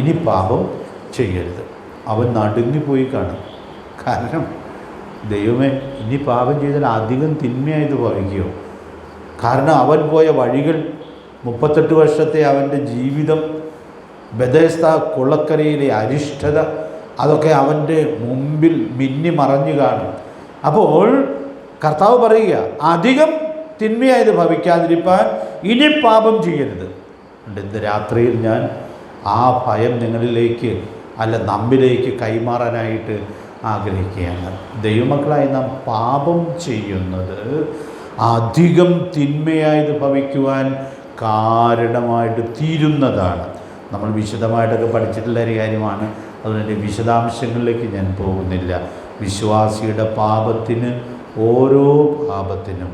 ഇനി പാപം ചെയ്യരുത്. അവൻ നടുങ്ങിപ്പോയി കാണും. കാരണം ദൈവമേ, ഇനി പാപം ചെയ്താൽ അധികം തിന്മയായത് ഭവിക്കുമോ? കാരണം അവൻ പോയ വഴികൾ, 38 വർഷത്തെ അവൻ്റെ ജീവിതം, ബെഥെസ്ദ കുളക്കരയിലെ അരിഷ്ടത, അതൊക്കെ അവൻ്റെ മുമ്പിൽ മിന്നി മറഞ്ഞു കാണും. അപ്പോൾ കർത്താവ് പറയുക, അധികം തിന്മയായത് ഭവിക്കാതിരിക്കാൻ ഇനി പാപം ചെയ്യരുത്. ഇന്ന് രാത്രിയിൽ ഞാൻ ആ ഭയം നിങ്ങളിലേക്ക് നമ്മിലേക്ക് കൈമാറാനായിട്ട് ആഗ്രഹിക്കുകയാണ്. ദൈവമക്കളായി നാം പാപം ചെയ്യുന്നത് അധികം തിന്മയായത് ഭവിക്കുവാൻ കാരണമായിട്ട് തീരുന്നതാണ്. നമ്മൾ വിശദമായിട്ടൊക്കെ പഠിച്ചിട്ടുള്ള ഒരു കാര്യമാണ്. അതുകൊണ്ട് വിശദാംശങ്ങളിലേക്ക് ഞാൻ പോകുന്നില്ല. വിശ്വാസിയുടെ പാപത്തിന്, ഓരോ പാപത്തിനും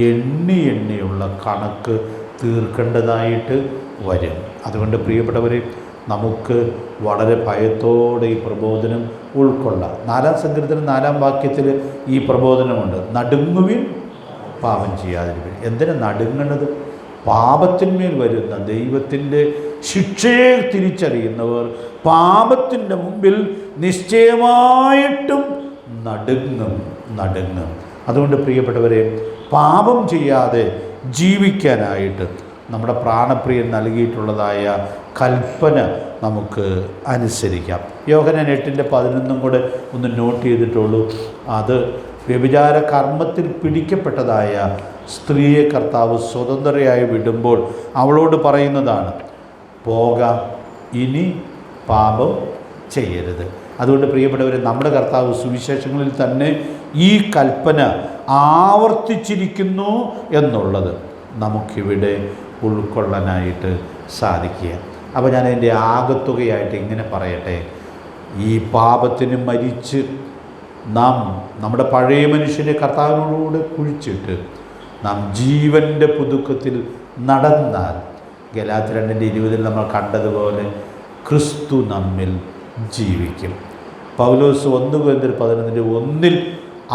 എണ്ണിയുള്ള കണക്ക് തീർക്കേണ്ടതായിട്ട് വരും. അതുകൊണ്ട് പ്രിയപ്പെട്ടവരെ, നമുക്ക് വളരെ ഭയത്തോടെ ഈ പ്രബോധനം ഉൾക്കൊള്ളാം. 4-ാം സങ്കീർത്തനം 4-ാം വാക്യത്തിൽ ഈ പ്രബോധനമുണ്ട്. നടുങ്ങുവിൻ, പാപം ചെയ്യാതിരിക്കും. എന്തിനാ നടുങ്ങുന്നത്? പാപത്തിന്മേൽ വരുന്ന ദൈവത്തിൻ്റെ ശിക്ഷയെ തിരിച്ചറിയുന്നവർ പാപത്തിൻ്റെ മുമ്പിൽ നിശ്ചയമായിട്ടും നടുങ്ങും. അതുകൊണ്ട് പ്രിയപ്പെട്ടവരെ, പാപം ചെയ്യാതെ ജീവിക്കാനായിട്ട് നമ്മുടെ പ്രാണപ്രിയൻ നൽകിയിട്ടുള്ളതായ കൽപ്പന നമുക്ക് അനുസരിക്കാം. യോഹന്നാൻ 8:11 കൂടെ ഒന്ന് നോട്ട് ചെയ്തിട്ടുള്ളൂ. അത് വ്യഭിചാര കർമ്മത്തിൽ പിടിക്കപ്പെട്ടതായ സ്ത്രീയെ കർത്താവ് സ്വതന്ത്രയായി വിടുമ്പോൾ അവളോട് പറയുന്നതാണ്, പോക, ഇനി പാപം ചെയ്യരുത്. അതുകൊണ്ട് പ്രിയപ്പെട്ടവരെ, നമ്മുടെ കർത്താവ് സുവിശേഷങ്ങളിൽ തന്നെ ഈ കൽപ്പന ആവർത്തിച്ചിരിക്കുന്നു എന്നുള്ളത് നമുക്കിവിടെ ഉൾക്കൊള്ളാനായിട്ട് സാധിക്കുക. അപ്പോൾ ഞാൻ എൻ്റെ ആകത്തുകയായിട്ട് ഇങ്ങനെ പറയട്ടെ, ഈ പാപത്തിന് മരിച്ച് നാം നമ്മുടെ പഴയ മനുഷ്യനെ കർത്താവിനോടുകൂടെ കുഴിച്ചിട്ട് നാം ജീവൻ്റെ പുതുക്കത്തിൽ നടന്നാൽ, ഗലാത്യർ 2:20 നമ്മൾ കണ്ടതുപോലെ ക്രിസ്തു നമ്മിൽ ജീവിക്കും. പൗലോസ് 1 കൊരിന്ത്യർ 11:1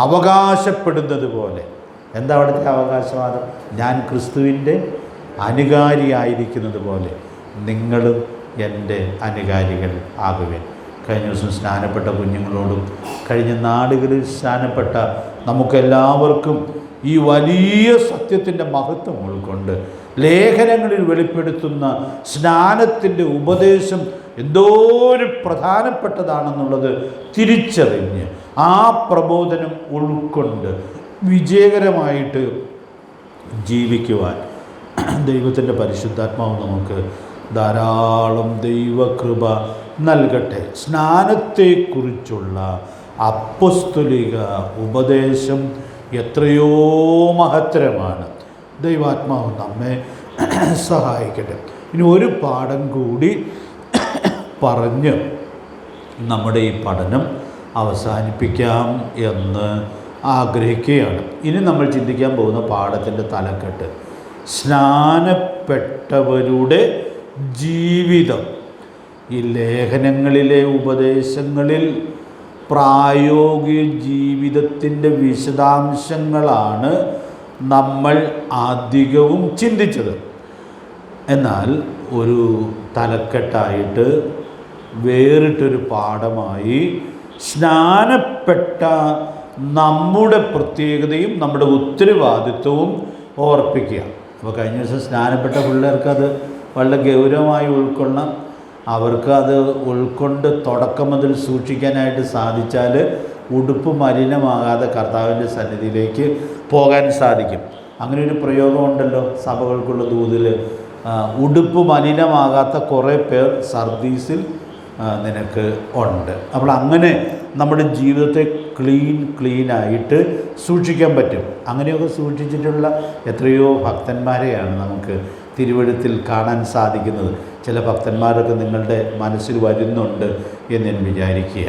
അവകാശപ്പെടുന്നത് പോലെ, എന്താ അവിടുത്തെ അവകാശവാദം? ഞാൻ ക്രിസ്തുവിൻ്റെ അനുകാരിയായിരിക്കുന്നത് പോലെ നിങ്ങളും എൻ്റെ അനുകാരികൾ ആകുവിൻ. കഴിഞ്ഞ ദിവസം സ്നാനപ്പെട്ട കുഞ്ഞുങ്ങളോടും കഴിഞ്ഞ നാടുകളിൽ സ്നാനപ്പെട്ട നമുക്കെല്ലാവർക്കും ഈ വലിയ സത്യത്തിൻ്റെ മഹത്വം ഉൾക്കൊണ്ട് ലേഖനങ്ങളിൽ വെളിപ്പെടുത്തുന്ന സ്നാനത്തിൻ്റെ ഉപദേശം എന്തോരം പ്രധാനപ്പെട്ടതാണെന്നുള്ളത് തിരിച്ചറിഞ്ഞ് ആ പ്രബോധനം ഉൾക്കൊണ്ട് വിജയകരമായിട്ട് ജീവിക്കുവാൻ ദൈവത്തിൻ്റെ പരിശുദ്ധാത്മാവ് നമുക്ക് ധാരാളം ദൈവകൃപ നൽകട്ടെ. സ്നാനത്തെക്കുറിച്ചുള്ള അപ്പസ്തോലിക ഉപദേശം എത്രയോ മഹത്തരമാണ്. ദൈവാത്മാവ് നമ്മെ സഹായിക്കട്ടെ. ഇനി ഒരു പാഠം കൂടി പറഞ്ഞ് നമ്മുടെ ഈ പഠനം അവസാനിപ്പിക്കാം എന്ന് ആഗ്രഹിക്കുകയാണ്. ഇനി നമ്മൾ ചിന്തിക്കാൻ പോകുന്ന പാഠത്തിൻ്റെ തലക്കെട്ട് സ്നാനപ്പെട്ടവരുടെ ജീവിതം. ഈ ലേഖനങ്ങളിലെ ഉപദേശങ്ങളിൽ പ്രായോഗിക ജീവിതത്തിൻ്റെ വിശദാംശങ്ങളാണ് നമ്മൾ അധികവും ചിന്തിച്ചത്. എന്നാൽ ഒരു തലക്കെട്ടായിട്ട് വേറിട്ടൊരു പാഠമായി സ്നാനപ്പെട്ട നമ്മുടെ പ്രത്യേകതയും നമ്മുടെ ഉത്തരവാദിത്വവും ഓർപ്പിക്കുക. അപ്പോൾ കഴിഞ്ഞ ദിവസം സ്നാനപ്പെട്ട പിള്ളേർക്ക് അത് വളരെ ഗൗരവമായി ഉൾക്കൊള്ളാം. അവർക്ക് അത് ഉൾക്കൊണ്ട് തുടക്കം മുതൽ സൂക്ഷിക്കാനായിട്ട് സാധിച്ചാൽ ഉടുപ്പ് മലിനമാകാതെ കർത്താവിൻ്റെ സന്നിധിയിലേക്ക് പോകാൻ സാധിക്കും. അങ്ങനെ ഒരു പ്രയോഗമുണ്ടല്ലോ സഭകൾക്കുള്ള ദൂതിൽ, ഉടുപ്പ് മലിനമാകാത്ത കുറേ പേർ സർവീസിൽ നിനക്ക് ഉണ്ട്. അപ്പോൾ അങ്ങനെ നമ്മുടെ ജീവിതത്തെ ക്ലീനായിട്ട് സൂക്ഷിക്കാൻ പറ്റും. അങ്ങനെയൊക്കെ സൂക്ഷിച്ചിട്ടുള്ള എത്രയോ ഭക്തന്മാരെയാണ് നമുക്ക് തിരുവഴുത്തിൽ കാണാൻ സാധിക്കുന്നത്. ചില ഭക്തന്മാരൊക്കെ നിങ്ങളുടെ മനസ്സിൽ വരുന്നുണ്ട് എന്ന് ഞാൻ വിചാരിക്കുക.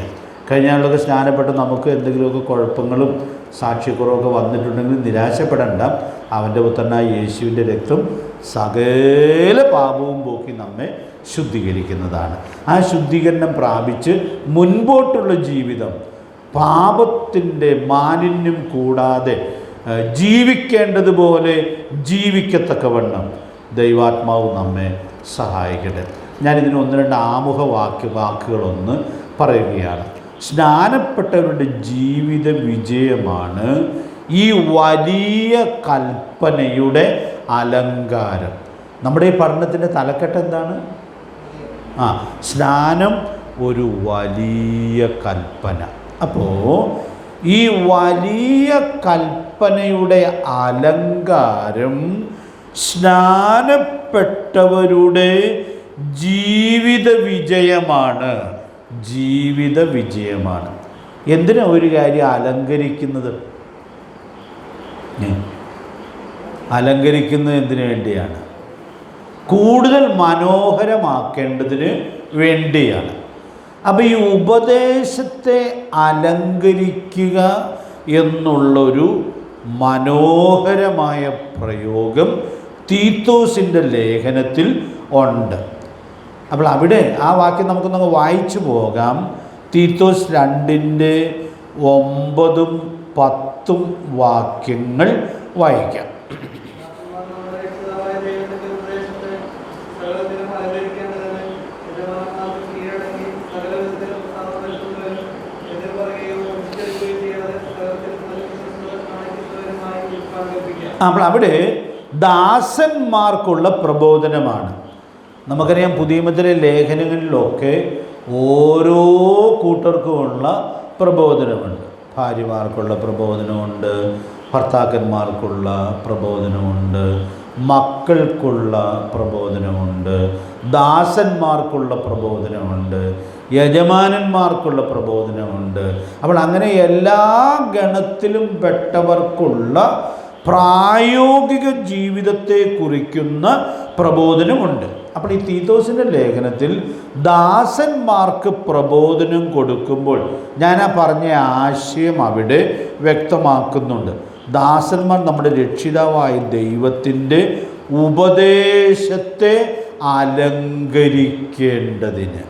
കഴിഞ്ഞ ആളൊക്കെ സ്നാനപ്പെട്ട് നമുക്ക് എന്തെങ്കിലുമൊക്കെ കുഴപ്പങ്ങളും സാക്ഷ്യക്കുറവൊക്കെ വന്നിട്ടുണ്ടെങ്കിൽ നിരാശപ്പെടേണ്ട. അവൻ്റെ പുത്രനായ യേശുവിൻ്റെ രക്തം സകല പാപവും പോക്കി നമ്മെ ശുദ്ധീകരിക്കുന്നതാണ്. ആ ശുദ്ധീകരണം പ്രാപിച്ച് മുൻപോട്ടുള്ള ജീവിതം പാപത്തിൻ്റെ മാലിന്യം കൂടാതെ ജീവിക്കേണ്ടതുപോലെ ജീവിക്കത്തക്കവണ്ണം ദൈവാത്മാവ് നമ്മെ സഹായിക്കട്ടെ. ഞാനിതിന് ഒന്ന് രണ്ട് ആമുഖ വാക്കുകളൊന്ന് പറയുകയാണ്. സ്നാനപ്പെട്ടവരുടെ ജീവിത വിജയമാണ് ഈ വലിയ കൽപ്പനയുടെ അലങ്കാരം. നമ്മുടെ ഈ പഠനത്തിൻ്റെ തലക്കെട്ട് എന്താണ്? സ്നാനം ഒരു വലിയ കൽപ്പന. അപ്പോൾ ഈ വലിയ കൽപ്പനയുടെ അലങ്കാരം സ്നാനപ്പെട്ടവരുടെ ജീവിത വിജയമാണ്. ജീവിത വിജയമാണ്. എന്തിനാ ഒരു കാര്യം അലങ്കരിക്കുന്നത്? അലങ്കരിക്കുന്നത് എന്തിനു വേണ്ടിയാണ്? കൂടുതൽ മനോഹരമാക്കേണ്ടതിന് വേണ്ടിയാണ്. അപ്പോൾ ഈ ഉപദേശത്തെ അലങ്കരിക്കുക എന്നുള്ളൊരു മനോഹരമായ പ്രയോഗം തീത്തോസിൻ്റെ ലേഖനത്തിൽ ഉണ്ട്. അപ്പോൾ അവിടെ ആ വാക്യം നമുക്കൊന്ന് വായിച്ചു പോകാം. തീത്തോസ് 2:9-10 വാക്യങ്ങൾ വായിക്കാം. അപ്പോൾ അവിടെ ദാസന്മാർക്കുള്ള പ്രബോധനമാണ്. നമുക്കറിയാം പുതിയ നിയമത്തിലെ ലേഖനങ്ങളിലൊക്കെ ഓരോ കൂട്ടർക്കുമുള്ള പ്രബോധനമുണ്ട്. ഭാര്യമാർക്കുള്ള പ്രബോധനമുണ്ട്, ഭർത്താക്കന്മാർക്കുള്ള പ്രബോധനമുണ്ട്, മക്കൾക്കുള്ള പ്രബോധനമുണ്ട്, ദാസന്മാർക്കുള്ള പ്രബോധനമുണ്ട്, യജമാനന്മാർക്കുള്ള പ്രബോധനമുണ്ട്. അപ്പോൾ അങ്ങനെ എല്ലാ ഗണത്തിലും പെട്ടവർക്കുള്ള പ്രായോഗിക ജീവിതത്തെ കുറിക്കുന്ന പ്രബോധനമുണ്ട്. അപ്പോൾ ഈ തീത്തോസിൻ്റെ ലേഖനത്തിൽ ദാസന്മാർക്ക് പ്രബോധനം കൊടുക്കുമ്പോൾ ഞാൻ ആ പറഞ്ഞ ആശയം അവിടെ വ്യക്തമാക്കുന്നുണ്ട്. ദാസന്മാർ നമ്മുടെ രക്ഷിതാവായ ദൈവത്തിൻ്റെ ഉപദേശത്തെ അലങ്കരിക്കേണ്ടതിന്.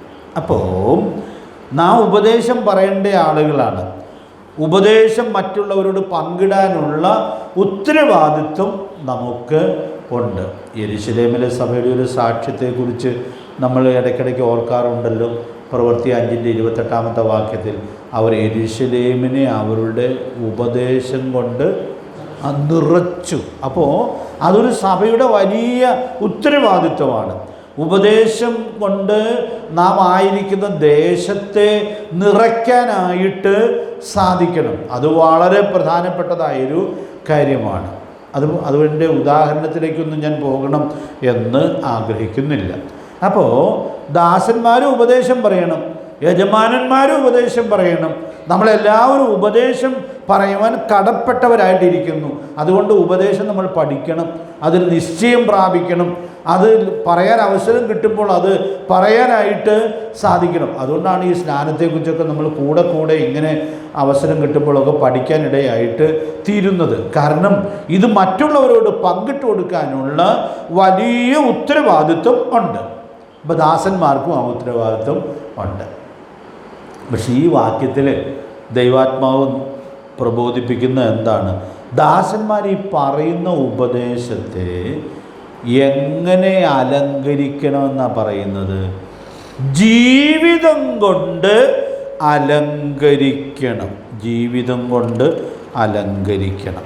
അപ്പോൾ നാം ഉപദേശം പറയേണ്ട ആളുകളാണ്. ഉപദേശം മറ്റുള്ളവരോട് പങ്കിടാനുള്ള ഉത്തരവാദിത്വം നമുക്ക് ഉണ്ട്. യെരുശലേമിലെ സഭയുടെ ഒരു സാക്ഷ്യത്തെക്കുറിച്ച് നമ്മൾ ഇടയ്ക്കിടയ്ക്ക് ഓർക്കാറുണ്ടല്ലോ. പ്രവൃത്തി 5:28 വാക്യത്തിൽ അവർ യെരുശലേമിനെ അവരുടെ ഉപദേശം കൊണ്ട് നിറച്ചു. അപ്പോൾ അതൊരു സഭയുടെ വലിയ ഉത്തരവാദിത്വമാണ്. ഉപദേശം കൊണ്ട് നാം ആയിരിക്കുന്ന ദേശത്തെ നിറയ്ക്കാനായിട്ട് സാധിക്കണം. അത് വളരെ പ്രധാനപ്പെട്ടതായൊരു കാര്യമാണ്. അതുകൊണ്ട് ഉദാഹരണത്തിലേക്കൊന്നും ഞാൻ പോകണം എന്ന് ആഗ്രഹിക്കുന്നില്ല. അപ്പോൾ ദാസന്മാരും ഉപദേശം പറയണം, യജമാനന്മാരും ഉപദേശം പറയണം. നമ്മളെല്ലാവരും ഉപദേശം പറയുവാൻ കടപ്പെട്ടവരായിട്ടിരിക്കുന്നു. അതുകൊണ്ട് ഉപദേശം നമ്മൾ പഠിക്കണം, അതിൽ നിശ്ചയം പ്രാപിക്കണം, അത് പറയാൻ അവസരം കിട്ടുമ്പോൾ അത് പറയാനായിട്ട് സാധിക്കണം. അതുകൊണ്ടാണ് ഈ സ്നാനത്തെക്കുറിച്ചൊക്കെ നമ്മൾ കൂടെ ഇങ്ങനെ അവസരം കിട്ടുമ്പോഴൊക്കെ പഠിക്കാനിടയായിട്ട് തീരുന്നത്. കാരണം ഇത് മറ്റുള്ളവരോട് പങ്കിട്ട് കൊടുക്കാനുള്ള വലിയ ഉത്തരവാദിത്വം ഉണ്ട്. അപ്പോൾ ദാസന്മാർക്കും ആ ഉത്തരവാദിത്വം ഉണ്ട്. പക്ഷേ ഈ വാക്യത്തിൽ ദൈവാത്മാവ് പ്രബോധിപ്പിക്കുന്ന എന്താണ്? ദാസന്മാർ ഈ പറയുന്ന ഉപദേശത്തെ എങ്ങനെ അലങ്കരിക്കണമെന്നാണ് പറയുന്നത്? ജീവിതം കൊണ്ട് അലങ്കരിക്കണം. ജീവിതം കൊണ്ട് അലങ്കരിക്കണം.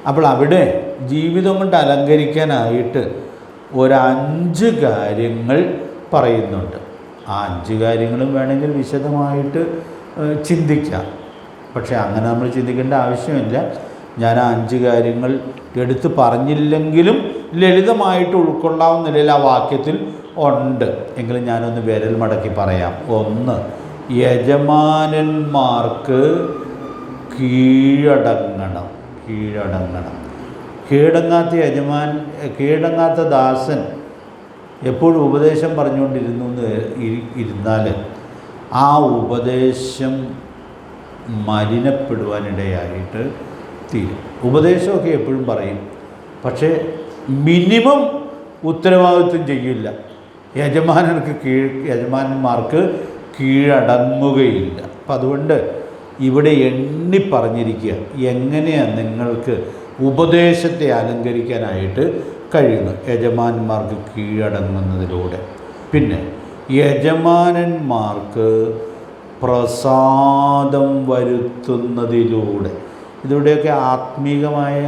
അപ്പോൾ അവിടെ ജീവിതം കൊണ്ട് അലങ്കരിക്കാനായിട്ട് 5 കാര്യങ്ങൾ പറയുന്നുണ്ട്. ആ 5 കാര്യങ്ങളും വേണമെങ്കിൽ വിശദമായിട്ട് ചിന്തിക്കാം. പക്ഷേ അങ്ങനെ നമ്മൾ ചിന്തിക്കേണ്ട ആവശ്യമില്ല. ഞാൻ ആ 5 കാര്യങ്ങൾ എടുത്ത് പറഞ്ഞില്ലെങ്കിലും ലളിതമായിട്ട് ഉൾക്കൊള്ളാവുന്ന നിലയിൽ ആ വാക്യത്തിൽ ഉണ്ട്. എങ്കിലും ഞാനൊന്ന് വിരൽ മടക്കി പറയാം. 1, യജമാനന്മാർക്ക് കീഴടങ്ങണം. കീഴടങ്ങാത്ത ദാസൻ എപ്പോഴും ഉപദേശം പറഞ്ഞുകൊണ്ടിരുന്നാൽ ആ ഉപദേശം മലിനപ്പെടുവാനിടയായിട്ട് തീരും. ഉപദേശമൊക്കെ എപ്പോഴും പറയും, പക്ഷേ മിനിമം ഉത്തരവാദിത്വം ചെയ്യില്ല. യജമാനന്മാർക്ക് കീഴടങ്ങുകയില്ല. അപ്പം അതുകൊണ്ട് ഇവിടെ എണ്ണി പറഞ്ഞിരിക്കുക എങ്ങനെയാണ് നിങ്ങൾക്ക് ഉപദേശത്തെ അലങ്കരിക്കാനായിട്ട് കഴിയുന്നു. യജമാനന്മാർക്ക് കീഴടങ്ങുന്നതിലൂടെ, പിന്നെ യജമാനന്മാർക്ക് പ്രസാദം വരുത്തുന്നതിലൂടെ. ഇതിലൂടെയൊക്കെ ആത്മീകമായ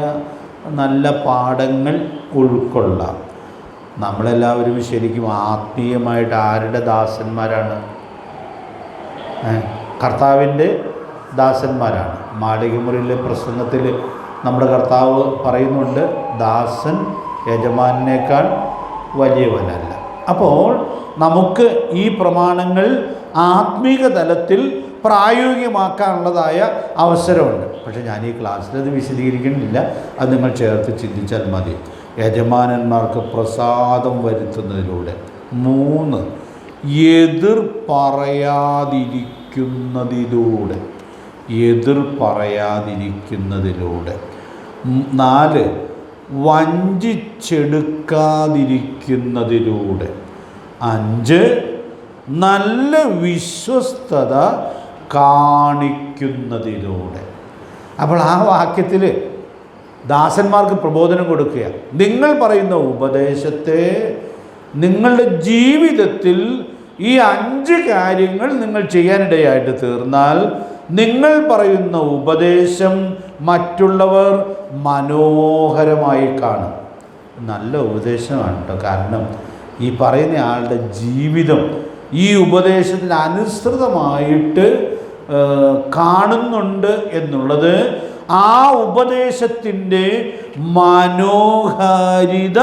നല്ല പാഠങ്ങൾ ഉൾക്കൊള്ളാം. നമ്മളെല്ലാവരും ശരിക്കും ആത്മീയമായിട്ട് ആരുടെ ദാസന്മാരാണ്? കർത്താവിൻ്റെ ദാസന്മാരാണ്. മാളികമുറിയിലെ പ്രസംഗത്തിൽ നമ്മുടെ കർത്താവ് പറയുന്നുണ്ട്, ദാസൻ യജമാനേക്കാൾ വലിയവനല്ല. അപ്പോൾ നമുക്ക് ഈ പ്രമാണങ്ങൾ ആത്മീക തലത്തിൽ പ്രായോഗികമാക്കാനുള്ളതായ അവസരമുണ്ട്. പക്ഷേ ഞാൻ ഈ ക്ലാസ്സിലത് വിശദീകരിക്കുന്നില്ല, അത് നിങ്ങൾ ചേർത്ത് ചിന്തിച്ചാൽ മതി. യജമാനന്മാർക്ക് പ്രസാദം വരുത്തുന്നതിലൂടെ. 3, എതിർ പറയാതിരിക്കുന്നതിലൂടെ. 4, വഞ്ചിച്ചെടുക്കാതിരിക്കുന്നതിലൂടെ. 5, നല്ല വിശ്വസ്തത കാണിക്കുന്നതിലൂടെ. അപ്പോൾ ആ വാക്യത്തിൽ ദാസന്മാർക്ക് പ്രബോധനം കൊടുക്കുക. നിങ്ങൾ പറയുന്ന ഉപദേശത്തെ നിങ്ങളുടെ ജീവിതത്തിൽ ഈ 5 കാര്യങ്ങൾ നിങ്ങൾ ചെയ്യാനിടയായിട്ട് തീർന്നാൽ നിങ്ങൾ പറയുന്ന ഉപദേശം മറ്റുള്ളവർ മനോഹരമായി കാണും. നല്ല ഉപദേശമാണ് കേട്ടോ. കാരണം ഈ പറയുന്ന ആളുടെ ജീവിതം ഈ ഉപദേശത്തിന് അനുസൃതമായിട്ട് കാണുന്നുണ്ട് എന്നുള്ളത് ആ ഉപദേശത്തിൻ്റെ മനോഹാരിത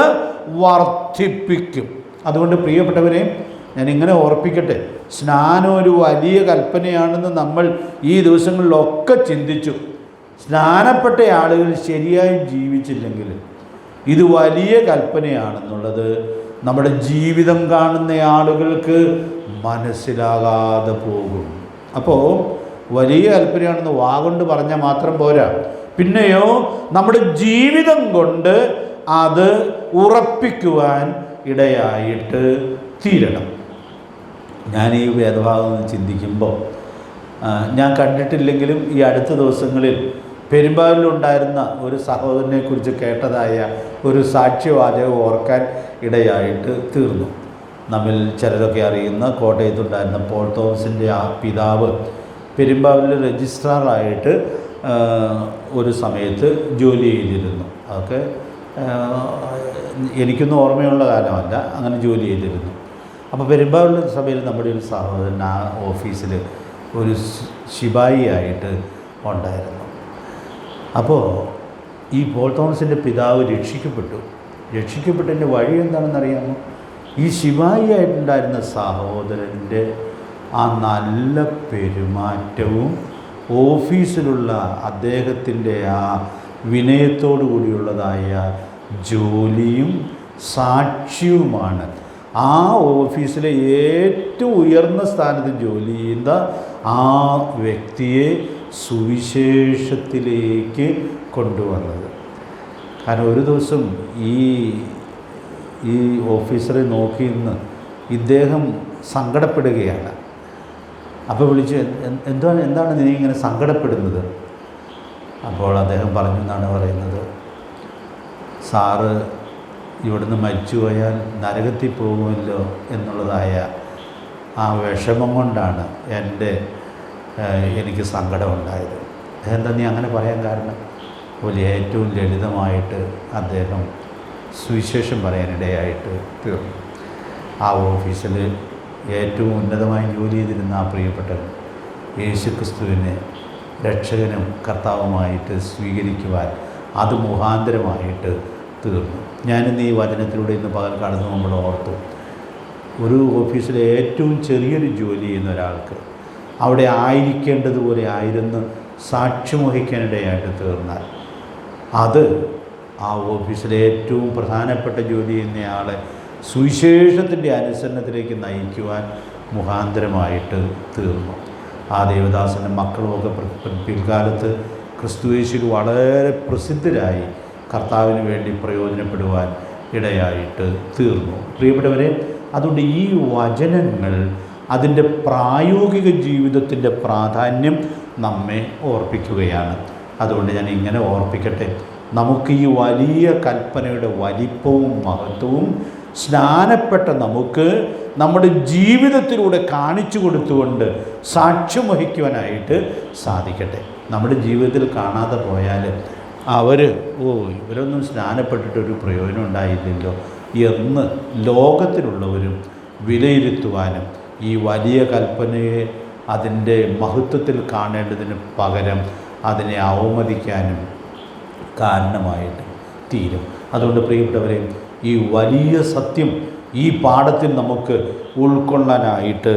വർദ്ധിപ്പിക്കും. അതുകൊണ്ട് പ്രിയപ്പെട്ടവരെ, ഞാനിങ്ങനെ ഓർപ്പിക്കട്ടെ, സ്നാനം ഒരു വലിയ കൽപ്പനയാണെന്ന് നമ്മൾ ഈ ദിവസങ്ങളിലൊക്കെ ചിന്തിച്ചു. സ്നാനപ്പെട്ട ആളുകൾ ശരിയായി ജീവിച്ചില്ലെങ്കിൽ ഇത് വലിയ കൽപ്പനയാണെന്നുള്ളത് നമ്മുടെ ജീവിതം കാണുന്ന ആളുകൾക്ക് മനസ്സിലാകാതെ പോകും. അപ്പോൾ വലിയ കൽപ്പനയാണെന്ന് വാഗൊണ്ട് പറഞ്ഞാൽ മാത്രം പോരാ, പിന്നെയോ നമ്മുടെ ജീവിതം കൊണ്ട് അത് ഉറപ്പിക്കുവാൻ ഇടയായിട്ട് തീരണം. ഞാൻ ഈ വേദഭാഗം ചിന്തിക്കുമ്പോൾ ഞാൻ കണ്ടിട്ടില്ലെങ്കിലും ഈ അടുത്ത ദിവസങ്ങളിൽ പെരുമ്പാവൂരിലുണ്ടായിരുന്ന ഒരു സഹോദരനെക്കുറിച്ച് കേട്ടതായ ഒരു സാക്ഷ്യവാചകം ഓർക്കാൻ ഇടയായിട്ട് തീർന്നു. നമ്മിൽ ചിലരൊക്കെ അറിയുന്ന കോട്ടയത്തുണ്ടായിരുന്ന പോൾ തോമസിൻ്റെ ആ പിതാവ് പെരുമ്പാവൂരിൽ രജിസ്ട്രാറായിട്ട് ഒരു സമയത്ത് ജോലി ചെയ്തിരുന്നു. അതൊക്കെ എനിക്കൊന്നും ഓർമ്മയുള്ള കാലമല്ല, അങ്ങനെ ജോലി ചെയ്തിരുന്നു. അപ്പോൾ പെരുമ്പാവൂർ സഭയിൽ നമ്മുടെ ഒരു സഹോദരൻ ആ ഓഫീസിൽ ഒരു ശിപായി ആയിട്ട് ഉണ്ടായിരുന്നു. അപ്പോൾ ഈ പോൾ തോമസിൻ്റെ പിതാവ് രക്ഷിക്കപ്പെട്ടതിൻ്റെ വഴി എന്താണെന്നറിയാമോ? ഈ ശിപായി ആയിട്ടുണ്ടായിരുന്ന സഹോദരൻ്റെ ആ നല്ല പെരുമാറ്റവും ഓഫീസിലുള്ള അദ്ദേഹത്തിൻ്റെ ആ വിനയത്തോടു കൂടിയുള്ളതായ ജോലിയും സാക്ഷ്യവുമാണ് ആ ഓഫീസിലെ ഏറ്റവും ഉയർന്ന സ്ഥാനത്ത് ജോലി ചെയ്യുന്ന ആ വ്യക്തിയെ സുവിശേഷത്തിലേക്ക് കൊണ്ടുവന്നത്. കാരണം ഒരു ദിവസം ഈ ഓഫീസറെ നോക്കി നിന്ന് ഇദ്ദേഹം സങ്കടപ്പെടുകയാണ്. അപ്പോൾ വിളിച്ച് എന്താണ് നീ ഇങ്ങനെ സങ്കടപ്പെടുന്നത്? അപ്പോൾ അദ്ദേഹം പറഞ്ഞു എന്നാണ് പറയുന്നത്, സാറ് ഇവിടുന്ന് മരിച്ചു പോയാൽ നരകത്തിൽ പോകുമല്ലോ എന്നുള്ളതായ ആ വിഷമം കൊണ്ടാണ് എനിക്ക് സങ്കടമുണ്ടായത്. എന്താ നീ അങ്ങനെ പറയാൻ കാരണം? പോലെ ഏറ്റവും ലളിതമായിട്ട് അദ്ദേഹം സുവിശേഷം പറയാനിടയായിട്ട് തീർന്നു. ആ ഓഫീസിൽ ഏറ്റവും ഉന്നതമായി ജോലി ചെയ്തിരുന്ന ആ പ്രിയപ്പെട്ടവൻ യേശുക്രിസ്തുവിനെ രക്ഷകനും കർത്താവുമായിട്ട് സ്വീകരിക്കുവാൻ അത് മുഖാന്തരമായിട്ട് തീർന്നു. ഞാനിന്ന് ഈ വചനത്തിലൂടെ ഇന്ന് പകൽ കടന്നു നമ്മൾ ഓർത്തു, ഒരു ഓഫീസിലെ ഏറ്റവും ചെറിയൊരു ജോലി ചെയ്യുന്ന ഒരാൾക്ക് അവിടെ ആയിരിക്കേണ്ടതുപോലെ ആയിരുന്നു സാക്ഷ്യം വഹിക്കാനിടയായിട്ട് തീർന്നാൽ അത് ആ ഓഫീസിലെ ഏറ്റവും പ്രധാനപ്പെട്ട ജോലി ചെയ്യുന്നയാളെ സുവിശേഷത്തിൻ്റെ അനുസരണത്തിലേക്ക് നയിക്കുവാൻ മുഖാന്തരമായിട്ട് തീർന്നു. ആ ദേവദാസൻ്റെ മക്കളുമൊക്കെ പിൽക്കാലത്ത് ക്രിസ്തുയേശുവിൽ വളരെ പ്രസിദ്ധരായി കർത്താവിന് വേണ്ടി പ്രയോജനപ്പെടുവാൻ ഇടയായിട്ട് തീർന്നു. പ്രിയപ്പെട്ടവരെ, അതുകൊണ്ട് ഈ വചനങ്ങൾ അതിൻ്റെ പ്രായോഗിക ജീവിതത്തിൻ്റെ പ്രാധാന്യം നമ്മെ ഓർപ്പിക്കുകയാണ്. അതുകൊണ്ട് ഞാൻ ഇങ്ങനെ ഓർപ്പിക്കട്ടെ, നമുക്ക് ഈ വലിയ കൽപ്പനയുടെ വലിപ്പവും മഹത്വവും സ്നാനപ്പെട്ട നമുക്ക് നമ്മുടെ ജീവിതത്തിലൂടെ കാണിച്ചു കൊടുത്തുകൊണ്ട് സാക്ഷ്യം വഹിക്കുവാനായിട്ട് സാധിക്കട്ടെ. നമ്മുടെ ജീവിതത്തിൽ കാണാതെ പോയാൽ ഇവരൊന്നും സ്നാനപ്പെട്ടിട്ടൊരു പ്രയോജനം ഉണ്ടായില്ലല്ലോ എന്ന് ലോകത്തിലുള്ളവരും വിലയിരുത്തുവാനും ഈ വലിയ കൽപ്പനയെ അതിൻ്റെ മഹത്വത്തിൽ കാണേണ്ടതിന് പകരം അതിനെ അവമതിക്കാനും കാരണമായിട്ട് തീരും. അതുകൊണ്ട് പ്രിയപ്പെട്ടവരെ, ഈ വലിയ സത്യം ഈ പാഠത്തിൽ നമുക്ക് ഉൾക്കൊള്ളാനായിട്ട്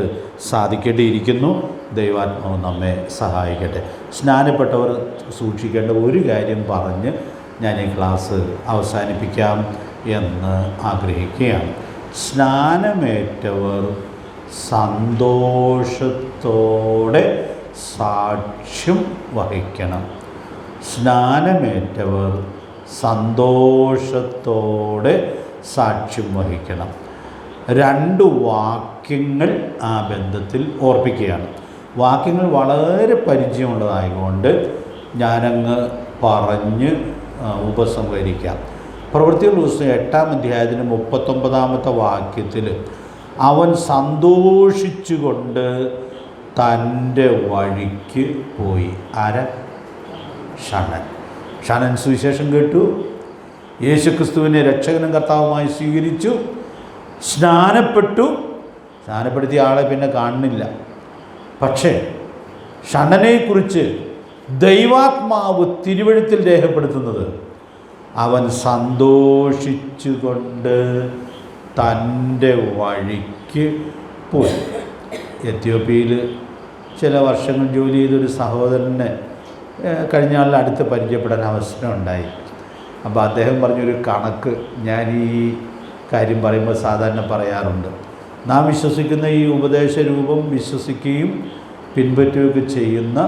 സാധിക്കേണ്ടിയിരിക്കുന്നു. ദൈവാത്മാവ് നമ്മെ സഹായിക്കട്ടെ. സ്നാനപ്പെട്ടവർ സൂക്ഷിക്കേണ്ട ഒരു കാര്യം പറഞ്ഞ് ഞാൻ ഈ ക്ലാസ് അവസാനിപ്പിക്കാം എന്ന് ആഗ്രഹിക്കുകയാണ്. സ്നാനമേറ്റവർ സന്തോഷത്തോടെ സാക്ഷ്യം വഹിക്കണം. സ്നാനമേറ്റവർ സന്തോഷത്തോടെ സാക്ഷ്യം വഹിക്കണം. 2 വാക്യങ്ങൾ ആ ബന്ധത്തിൽ ഓർപ്പിക്കുകയാണ്. വാക്യങ്ങൾ വളരെ പരിചയമുള്ളതായതുകൊണ്ട് ഞാനങ്ങ് പറഞ്ഞ് ഉപസംഹരിക്കാം. പ്രവൃത്തികളുടെ പുസ്തകം 8-ാം അധ്യായത്തിന് 39-ാമത്തെ വാക്യത്തിൽ അവൻ സന്തോഷിച്ചുകൊണ്ട് തൻ്റെ വഴിക്ക് പോയി. ആരാ? ഷണ്ണൻ സുവിശേഷം കേട്ടു, യേശുക്രിസ്തുവിനെ രക്ഷകനും കർത്താവുമായി സ്വീകരിച്ചു, സ്നാനപ്പെടുത്തിയ ആളെ പിന്നെ കാണുന്നില്ല. പക്ഷേ ഷണ്ണനെക്കുറിച്ച് ദൈവാത്മാവ് തിരുവെഴുത്തിൽ രേഖപ്പെടുത്തുന്നത് അവൻ സന്തോഷിച്ചുകൊണ്ട് തൻ്റെ വഴിക്ക് പോയി. എത്യോപ്യയിൽ ചില വർഷങ്ങൾ ജോലി ചെയ്തൊരു സഹോദരനെ കഴിഞ്ഞ ആളിൽ അടുത്ത് പരിചയപ്പെടാൻ അവസരം ഉണ്ടായി. അപ്പോൾ അദ്ദേഹം പറഞ്ഞൊരു കണക്ക് ഞാൻ ഈ കാര്യം പറയുമ്പോൾ സാധാരണ പറയാറുണ്ട്. നാം വിശ്വസിക്കുന്ന ഈ ഉപദേശ രൂപം വിശ്വസിക്കുകയും പിൻപറ്റുകയൊക്കെ ചെയ്യുന്ന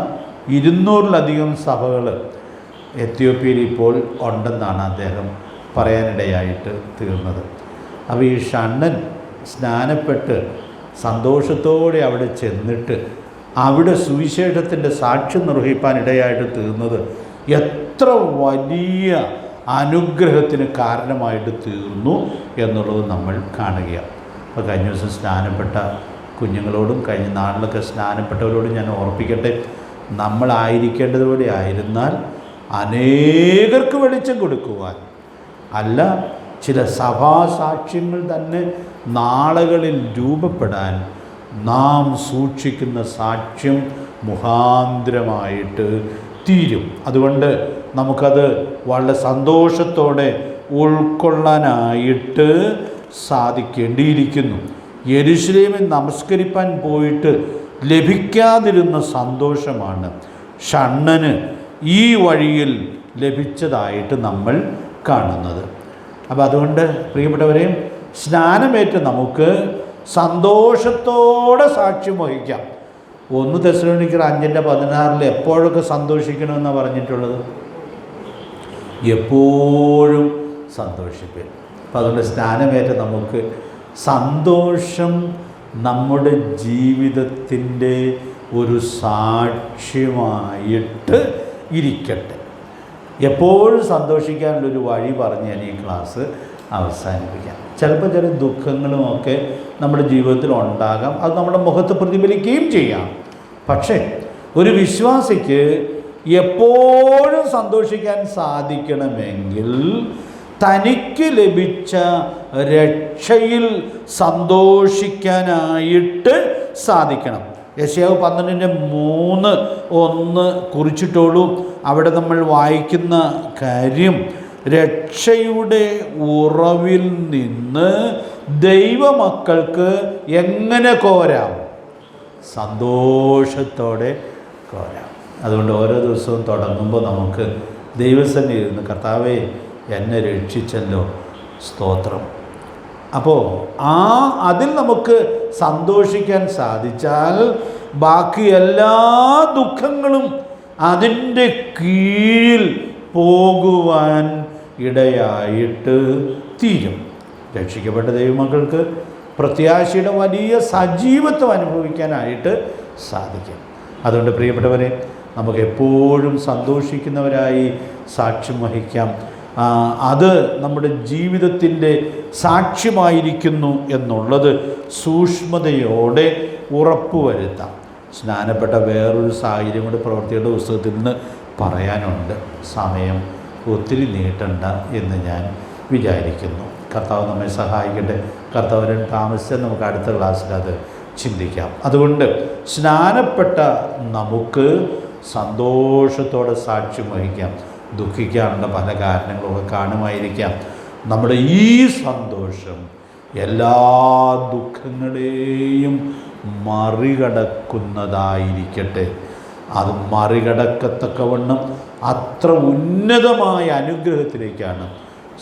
200-ലധികം സഭകൾ എത്യോപ്യയിൽ ഇപ്പോൾ ഉണ്ടെന്നാണ് അദ്ദേഹം പറയാനിടയായിട്ട് തീർന്നത്. അപ്പോൾ ഈ ഷണ്ണൻ സ്നാനപ്പെട്ട് സന്തോഷത്തോടെ അവിടെ ചെന്നിട്ട് അവിടെ സുവിശേഷത്തിൻ്റെ സാക്ഷ്യം നിർവഹിക്കാനിടയായിട്ട് തീർന്നത് എത്ര വലിയ അനുഗ്രഹത്തിന് കാരണമായിട്ട് തീർന്നു എന്നുള്ളത് നമ്മൾ കാണുകയാണ്. അപ്പോൾ കഴിഞ്ഞ ദിവസം സ്നാനപ്പെട്ട കുഞ്ഞുങ്ങളോടും കഴിഞ്ഞ നാളിലൊക്കെ സ്നാനപ്പെട്ടവരോടും ഞാൻ ഓർപ്പിക്കട്ടെ, നമ്മളായിരിക്കേണ്ടതുപോലെ ആയിരുന്നാൽ അനേകർക്ക് വെളിച്ചം കൊടുക്കുവാൻ അല്ല, ചില സഭാസാക്ഷ്യങ്ങൾ തന്നെ നാളുകളിൽ രൂപപ്പെടാൻ നാം സൂക്ഷിക്കുന്ന സാക്ഷ്യം മുഖാന്തരമായിട്ട് തീരും. അതുകൊണ്ട് നമുക്കത് വളരെ സന്തോഷത്തോടെ ഉൾക്കൊള്ളാനായിട്ട് സാധിക്കേണ്ടിയിരിക്കുന്നു. യെരുശലേമിൽ നമസ്കരിപ്പാൻ പോയിട്ട് ലഭിക്കാതിരുന്ന സന്തോഷമാണ് ഷണ്ണന് ഈ വഴിയിൽ ലഭിച്ചതായിട്ട് നമ്മൾ കാണുന്നത്. അപ്പോൾ അതുകൊണ്ട് പ്രിയപ്പെട്ടവരെ, സ്നാനമേറ്റ് നമുക്ക് സന്തോഷത്തോടെ സാക്ഷ്യം വഹിക്കാം. 1 തെസ്സലോനിക്കർ 5:16 എപ്പോഴൊക്കെ സന്തോഷിക്കണമെന്നാണ് പറഞ്ഞിട്ടുള്ളത്? എപ്പോഴും സന്തോഷിപ്പിൻ. അപ്പം അതുകൊണ്ട് സ്നാനമേറ്റ് നമുക്ക് സന്തോഷം നമ്മുടെ ജീവിതത്തിൻ്റെ ഒരു സാക്ഷ്യമായിട്ട് ഇരിക്കട്ടെ. എപ്പോഴും സന്തോഷിക്കാനുള്ളൊരു വഴി പറഞ്ഞ് ഞാൻ ഈ ക്ലാസ് അവസാനിപ്പിക്കാം. ചിലപ്പോൾ ചില ദുഃഖങ്ങളുമൊക്കെ നമ്മുടെ ജീവിതത്തിൽ ഉണ്ടാകാം, അത് നമ്മുടെ മുഖത്ത് പ്രതിഫലിക്കുകയും ചെയ്യാം. പക്ഷേ ഒരു വിശ്വാസിക്ക് എപ്പോഴും സന്തോഷിക്കാൻ സാധിക്കണമെങ്കിൽ തനിക്ക് ലഭിച്ച രക്ഷയിൽ സന്തോഷിക്കാനായിട്ട് സാധിക്കണം. യെശയ്യാവ് 12:3-1 കുറിച്ചിട്ടോളൂ. അവിടെ നമ്മൾ വായിക്കുന്ന കാര്യം, രക്ഷയുടെ ഉറവിൽ നിന്ന് ദൈവമക്കൾക്ക് എങ്ങനെ കോരാം? സന്തോഷത്തോടെ കോരാം. അതുകൊണ്ട് ഓരോ ദിവസവും തുടങ്ങുമ്പോൾ നമുക്ക് ദൈവസന്നിധിയിൽ ഇരുന്ന്, കർത്താവേ എന്നെ രക്ഷിച്ചല്ലോ, സ്തോത്രം. അപ്പോൾ അതിൽ നമുക്ക് സന്തോഷിക്കാൻ സാധിച്ചാൽ ബാക്കി എല്ലാ ദുഃഖങ്ങളും അതിൻ്റെ കീഴിൽ പോകുവാൻ ഇടയായിട്ട് തീരും. രക്ഷിക്കപ്പെട്ട ദൈവമക്കൾക്ക് പ്രത്യാശയുടെ വലിയ സജീവത്വം അനുഭവിക്കാനായിട്ട് സാധിക്കും. അതുകൊണ്ട് പ്രിയപ്പെട്ടവരെ, നമുക്ക് എപ്പോഴും സന്തോഷിക്കുന്നവരായി സാക്ഷ്യം വഹിക്കാം. അത് നമ്മുടെ ജീവിതത്തിൻ്റെ സാക്ഷ്യമായിരിക്കുന്നു എന്നുള്ളത് സൂക്ഷ്മതയോടെ ഉറപ്പുവരുത്താം. സ്നാനപ്പെട്ട വേറൊരു സാഹചര്യം കൊണ്ട് പ്രവൃത്തിയുടെ പുസ്തകത്തിൽ നിന്ന് പറയാനുണ്ട്. സമയം ഒത്തിരി നീട്ടണ്ട എന്ന് ഞാൻ വിചാരിക്കുന്നു. കർത്താവ് നമ്മെ സഹായിക്കട്ടെ. കർത്താവിനെ താമസിച്ചാൽ നമുക്ക് അടുത്ത ക്ലാസ്സിൽ അത് ചിന്തിക്കാം. അതുകൊണ്ട് സ്നാനപ്പെട്ട നമുക്ക് സന്തോഷത്തോടെ സാക്ഷ്യം വഹിക്കാം. ദുഃഖിക്കാനുള്ള പല കാരണങ്ങളൊക്കെ കാണുമായിരിക്കാം. നമ്മുടെ ഈ സന്തോഷം എല്ലാ ദുഃഖങ്ങളെയും മറികടക്കുന്നതായിരിക്കട്ടെ. അത് മറികടക്കത്തക്കവണ്ണം അത്ര ഉന്നതമായ അനുഗ്രഹത്തിലേക്കാണ്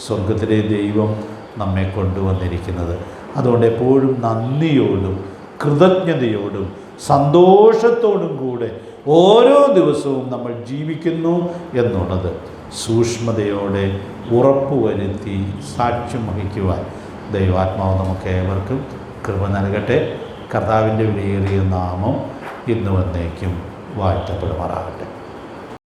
സ്വർഗത്തിലെ ദൈവം നമ്മെ കൊണ്ടുവന്നിരിക്കുന്നത്. അതുകൊണ്ട് എപ്പോഴും നന്ദിയോടും കൃതജ്ഞതയോടും സന്തോഷത്തോടും കൂടെ ഓരോ ദിവസവും നമ്മൾ ജീവിക്കുന്നു എന്നുള്ളത് സൂക്ഷ്മതയോടെ ഉറപ്പുവരുത്തി സാക്ഷ്യം വഹിക്കുവാൻ ദൈവാത്മാവ് നമുക്ക് ഏവർക്കും കൃപ നൽകട്ടെ. കർത്താവിൻ്റെ വിലയേറിയ നാമം ഇന്ന് വന്നേക്കും വാഴ്ത്തപ്പെടുമാറാകട്ടെ.